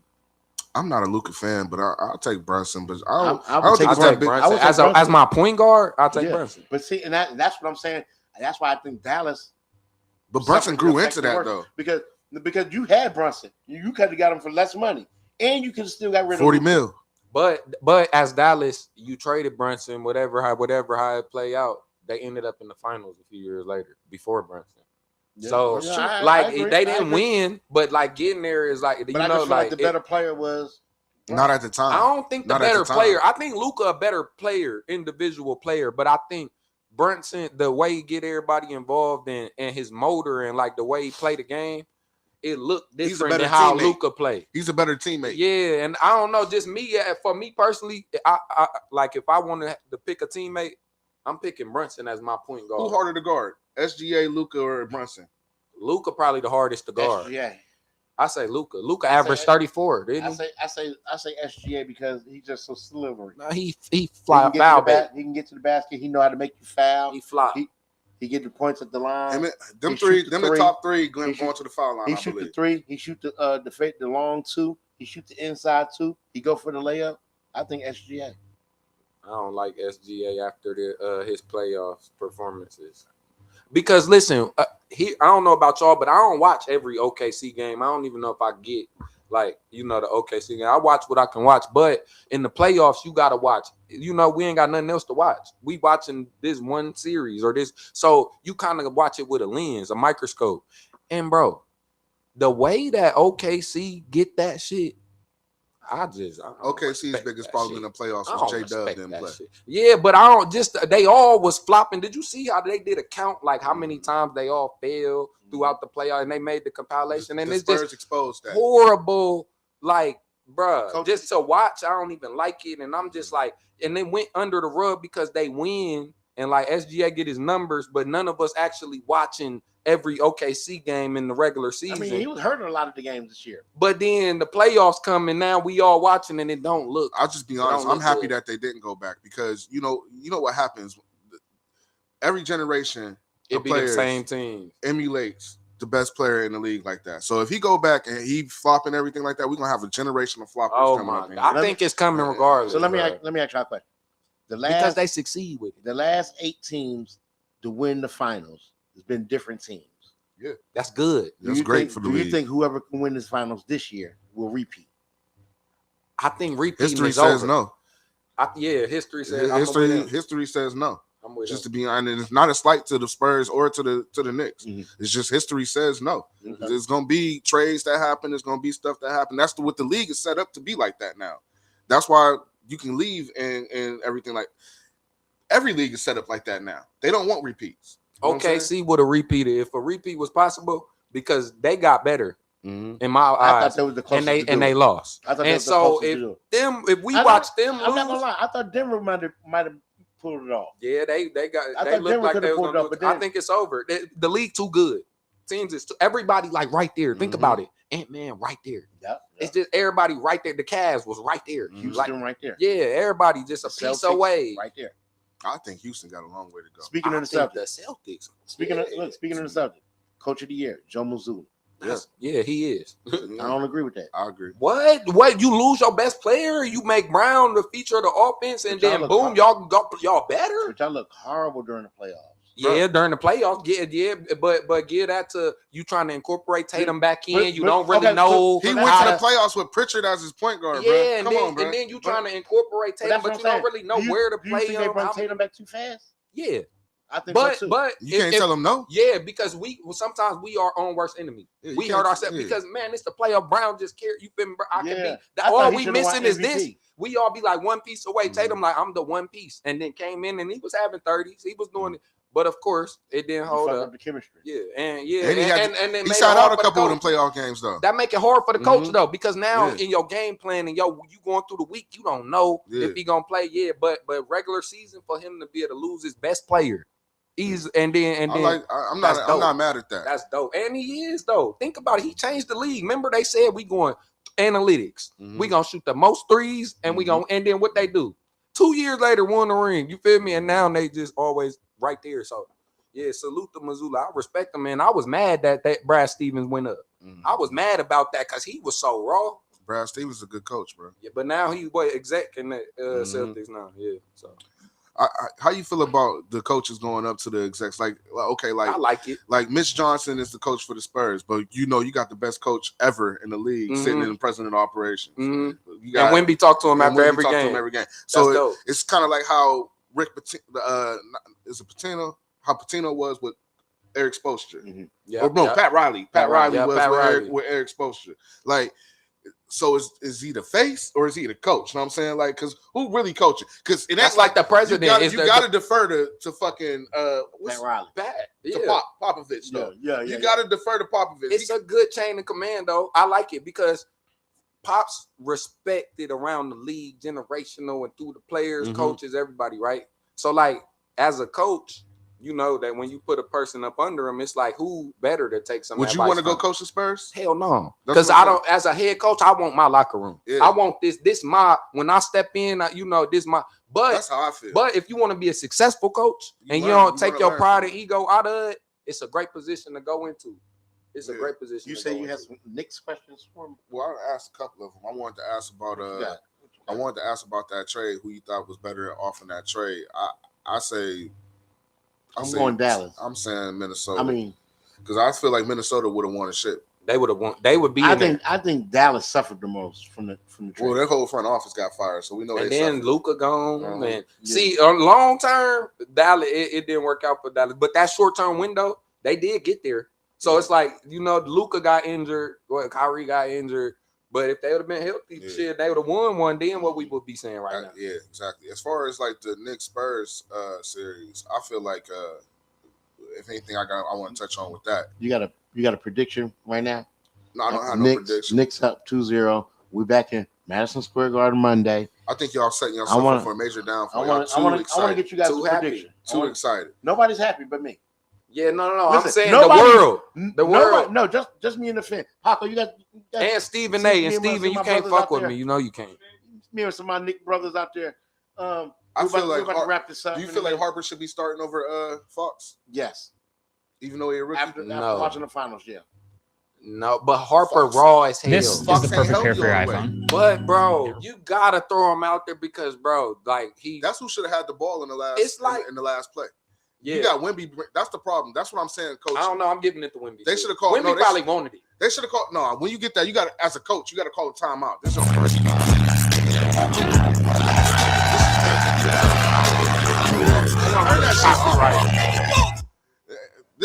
I'm not a Luka fan, but I'll take Brunson. But I would I don't take think I'll it's take that big. I Brunson. would take As Brunson. my point guard, I'll take Yeah. Brunson. But see, and that's what I'm saying. That's why I think Dallas. But Brunson suffered grew the into effect that worse. though. because you had Brunson. You could have got him for less money. and you could still got rid of 40 Luka. mil. But as Dallas, you traded Brunson, whatever how it play out, they ended up in the finals a few years later before Brunson. Yeah, So yeah, I agree. they I didn't agree. win, but like getting there is like But I just feel like the better player was Not at the time. I don't think the Not at better the time. player. I think Luka a better player, individual player, but I think Brunson, the way he get everybody involved and his motor and like the way he play the game, it looked He's a different better than how teammate. Luka play. He's a better teammate. Yeah, and I don't know, just me. For me personally, I like if I wanted to pick a teammate, I'm picking Brunson as my point guard. Who harder to guard? SGA, Luka, or Brunson? Luka probably the hardest to guard. SGA. I say Luka. Luka averaged 34, didn't he? I say SGA because he's just so slippery. No, he He fly can, get foul to the back. he can get to the basket. He know how to make you foul. He fly. He get the points at the line. Them He three, shoot the the three. top three going He shoot- to the foul line. He I shoot the believe. three. He shoot the long two. He shoot the inside two. He go for the layup. I think SGA. I don't like SGA after his playoffs performances. Because listen, I don't know about y'all, but I don't watch every OKC game. I don't even know if I get the OKC game. I watch what I can watch, but in the playoffs, you gotta watch. We ain't got nothing else to watch. We watching this one series or this, so you kind of watch it with a lens, a microscope. And bro, the way that OKC get that shit, I don't OKC's respect biggest that problem shit. in the playoffs I was don't J-Dub respect didn't that play. shit. Yeah, but I don't they all was flopping. Did you see how they did a count, like how many times they all failed throughout the playoff, and they made the compilation, and The it's Spurs just exposed that. horrible. Like, bruh, Coach- just to watch, I don't even like it, and I'm just like, and they went under the rug because they win, and like SGA get his numbers, but none of us actually watching every OKC game in the regular season. I mean, he was hurting a lot of the games this year. But then the playoffs come, and now we all watching, and it don't look. I'll just be don't honest. look I'm happy good. that they didn't go back because you know what happens. Every generation It of be the players same team. emulates the best player in the league like that. So if he go back and he flopping everything like that, we're gonna have a generation of floppers Oh coming my up. in God! here. I think it's coming regardless. So let me bruh. ask you a question. Because they succeed with it. The last 8 teams to win the finals has been different teams. That's good. That's great for the Do you league. think whoever can win this finals this year will repeat? I think repeating History is says over. no. History says I'm with him. History says no. I'm with Just him. to be honest, it's not a slight to the Spurs or to the Knicks. Mhm. It's just history says no. Okay. There's gonna be trades that happen. There's gonna be stuff that happen. That's what the league is set up to be like that now. That's why you can leave and everything. Like every league is set up like that now. They don't want repeats. You know what I'm saying? OKC would have repeated if a repeat was possible because they got better Mhm. in my I eyes, thought that was the closest and to do they it. lost. I thought that And was the so closest to do it. if we I watch thought- them I'm not gonna lose, lie. I thought Denver might have pulled it off. yeah, they I got thought they looked Denver like could've they was pulled gonna it do off, it. but I then- think it's over. The league too good. Teams is everybody like right there. Think Mhm. about it. Ant-Man right there. Yep. It's just everybody right there. The Cavs was right there. Mhm. Like, Houston right there. yeah, everybody just a The piece Celtics away. right there. I think Houston got a long way to go. Speaking I of the think Celtics, the Celtics. speaking yeah. of the subject, Coach of the Year, Joe Mazzulla. Yeah, he is. I don't agree with that. I agree. What? You lose your best player? You make Brown the feature of the offense, and But y'all then look boom, y'all better? But y'all look horrible during the playoffs. Yeah, during the playoffs, but give that to you trying to incorporate Tatum back in. but- You don't really okay, know. He So went how to the playoffs with Pritchard as his point guard, bro. Yeah, Come on, bro. and then you trying to incorporate But Tatum, that's but what you I'm don't really know saying. where to Do you play think they him. brought Tatum back too fast? Yeah, I think but so too. but You can't tell him no. Yeah, because sometimes we are on worst enemy. Yeah, you We can't- hurt ourselves yeah. because man, it's the playoff. Brown just carry you. Been I can Yeah. be. I thought All he we should've won missing is this. MVP. We all be like one piece away. Mhm. Tatum like I'm the one piece, and then came in and he was having 30s. He was doing it, but of course it didn't You hold fucked up. the chemistry. Yeah, and And he had and then He made it shot hard out a for the couple of them coach. playoff games though. That make it hard for the coach Mhm. though, because now Yeah. in your game plan and you going through the week, you don't know Yeah. if he gonna play. Yeah, but regular season for him to be able to lose his best player, and then I'm that's not dope. mad at that. that's dope. And he is though. Think about it. He changed the league. Remember they said we going analytics. Mhm. We gonna shoot the most threes, and we Mhm. gonna and then what they do. 2 years later, won the ring. You feel me? And now they just always right there. So yeah, salute to Mazzulla. I respect him, man. I was mad that Brad Stevens went up. Mhm. I was mad about that because he was so raw. Brad Stevens is a good coach, bro. Yeah, but now he's exec in the Mhm. Celtics now. Yeah, so How you feel about the coaches going up to the execs? Like, okay, I like it. Like Mitch Johnson is the coach for the Spurs, but you got the best coach ever in the league sitting in the president of operations. And Wemby talked to him after every game. So it's kind of like how Rick is it Pitino? How Pitino was with Eric Spoelstra. Pat Riley. Pat Riley was with Eric Spoelstra. Like, so is he the face or is he the coach? You know what I'm saying? Like, because who really coaching? Because it ain't like the president. You got to defer to fucking Pat Riley. To Popovich. Though. You got to defer to Popovich. It's a good chain of command, though. I like it because Pop's respected around the league, generational and through the players, coaches, everybody, right? So, like, as a coach, you know that when you put a person up under him, it's like, who better to take some advice? Would you want to go coach the Spurs? Hell no. Because I don't, as a head coach, I want my locker room. I want this my, when I step in, this my, but that's how I feel. But if you want to be a successful coach and you don't take your pride and ego out of it, it's a great position to go into. It's a great position. You say you have some Knicks questions for me? Well, I asked a couple of them. I wanted to ask about that trade. Who you thought was better off in that trade? I'm going Dallas. I'm saying Minnesota. I mean, because I feel like Minnesota would have won a shit. They would have won. They would be. I think Dallas suffered the most from the trade. Well, their whole front office got fired, so we know. And then Luka gone. And see, long term, Dallas it didn't work out for Dallas, but that short term window, they did get there. So it's like Luka got injured, Kyrie got injured. But if they would have been healthy, shit, they would have won one. Then what we would be saying right now? Yeah, exactly. As far as like the Knicks Spurs series, I feel like if anything, I want to touch on with that. You got a prediction right now? No, I don't have no prediction. Knicks up 2-0. We back in Madison Square Garden Monday. I think y'all setting yourself up for a major downfall. I want to get you guys a prediction. Too excited. Nobody's happy but me. Yeah, no. Listen, I'm saying the world. No, just me and the fan. Paco, you got and Stephen A. And Stephen, you can't fuck with me. You know you can't. Me and some of my Nick brothers out there. I feel like we're about to wrap this up. Do you feel like Harper should be starting over Fox? Yes. Even though he's a rookie? After watching the finals, yeah. No, but Harper raw as hell. This is the perfect pair for your iPhone. But bro, you gotta throw him out there because bro, like that's who should have had the ball in the last. It's like in the last play. Yeah, you got Wemby. That's the problem. That's what I'm saying, coach. I don't know. I'm giving it to Wemby. They should have called. Wemby probably wanted it. They should have called. No, when you get that, you got as a coach, you got to call a timeout. This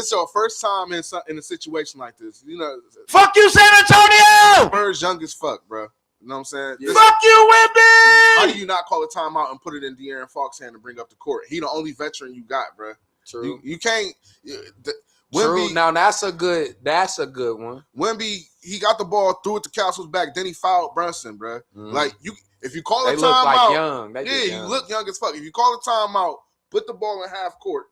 is our first time in a situation like this. Fuck you, San Antonio. Spurs young as fuck, bro. You know what I'm saying? Yeah. Fuck you, Wemby. How do you not call a timeout and put it in De'Aaron Fox's hand and bring up the court? He the only veteran you got, bro. True. You can't. True. Now that's a good one. Wemby, he got the ball, threw it to Castle's back, then he fouled Brunson, bro. Like if you call a timeout, you look young as fuck. If you call a timeout, put the ball in half court,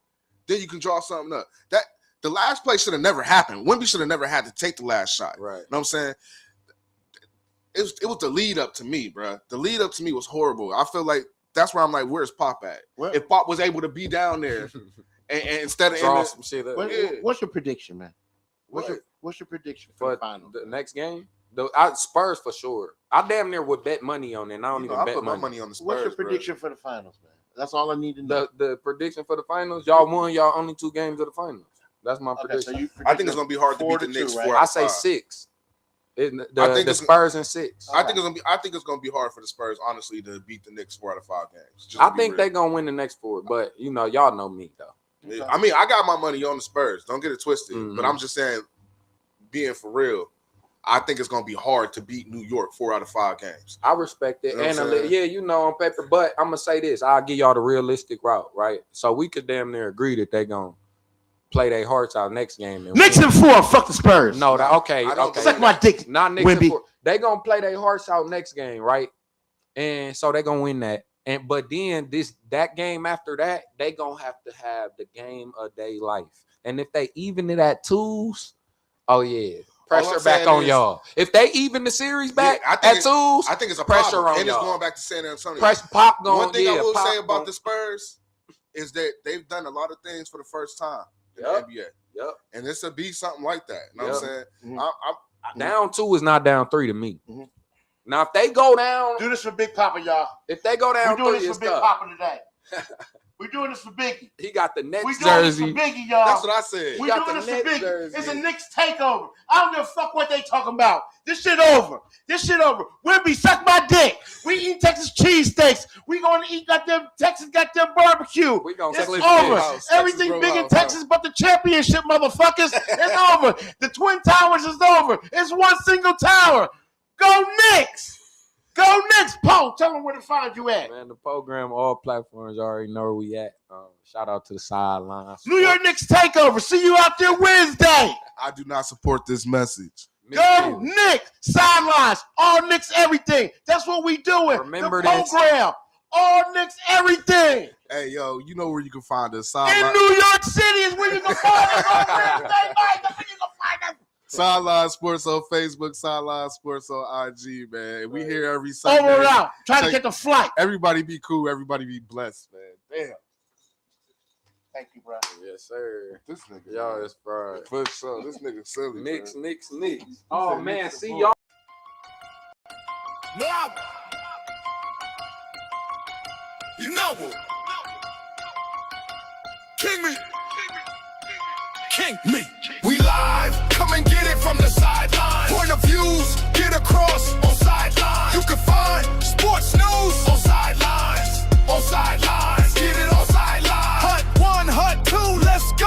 then you can draw something up. That the last play should have never happened. Wemby should have never had to take the last shot. Right. You know what I'm saying? It was the lead up to me, bro. The lead up to me was horrible. I feel like that's where I'm like, where's Pop at? If Pop was able to be down there and instead of draw some shit up. What's your prediction, man? What's your prediction for the final? The next game? Spurs for sure. I damn near would bet money on it. And I don't even bet money on the Spurs. What's your prediction for the finals, man? That's all I need to know. The prediction for the finals, y'all won y'all only 2 games of the finals. That's my prediction. So I think it's gonna be hard to beat the Knicks. Right? I say 6. I think the Spurs in 6. I think it's gonna be hard for the Spurs, honestly, to beat the Knicks 4 out of 5 games. I think they're gonna win the next 4, but y'all know me though. Okay. I mean, I got my money on the Spurs. Don't get it twisted. But I'm just saying, being for real, I think it's gonna be hard to beat New York 4 out of 5 games. I respect it, on paper. But I'm gonna say this: I'll give y'all the realistic route, right? So we could damn near agree that they gonna play their hearts out next game. Knicks in 4. Fuck the Spurs. No, okay. Suck my dick. Not Knicks in 4. They gonna play their hearts out next game, right? And so they gonna win that. But then that game after that, they gonna have to have the game of their life. And if they even it at 2s, oh yeah. Pressure back on y'all. If they even the series back at 2s, I think it's a pressure problem. on and y'all. It's going back to San Antonio. Pop going. One thing I will say about the Spurs is that they've done a lot of things for the first time in the NBA. Yep. And this will be something like that. You know what I'm saying? Mm-hmm. Down 2 is not down 3 to me. Mm-hmm. Now, if they go down, do this for Big Papa, y'all. If they go down, we're doing this for Big Papa today. We're doing this for Biggie. He got the Nets We're doing this jersey. for Biggie, y'all. That's what I said. We're got doing the this for Nets Biggie. jersey. It's a Knicks takeover. I don't give a fuck what they talking about. This shit over. This shit over. Wimby, suck my dick. We eat Texas cheesesteaks. We gonna eat goddamn Texas goddamn barbecue. We gonna It's split over. Roadhouse, Everything Texas big in Roadhouse, Texas but the championship, motherfuckers. It's over. The Twin Towers is over. It's one single tower. Go Knicks. Go Knicks. Paul, tell them where to find you at. Man, the program, all platforms, you already know where we at. Shout out to the sidelines. New York Knicks takeover. See you out there Wednesday. I do not support this message. Go Knicks. Sidelines. All Knicks everything. That's what we doing. Remember the this. program. All Knicks everything. Hey, yo, you know where you can find us. In New York City is where you can find us on Wednesday night. That's where you can find us. Sideline Sports on Facebook, Sideline Sports on IG, man. We here every Sunday. Over and out. Try to get the flight. Everybody be cool. Everybody be blessed, man. Damn. Thank you, bro. Yes, sir. This nigga. Y'all is fried. For sure. This nigga silly. Knicks, man. Knicks. Oh, said man, Knicks see the y'all. Now, you know it. King me. We live. Come and get it from the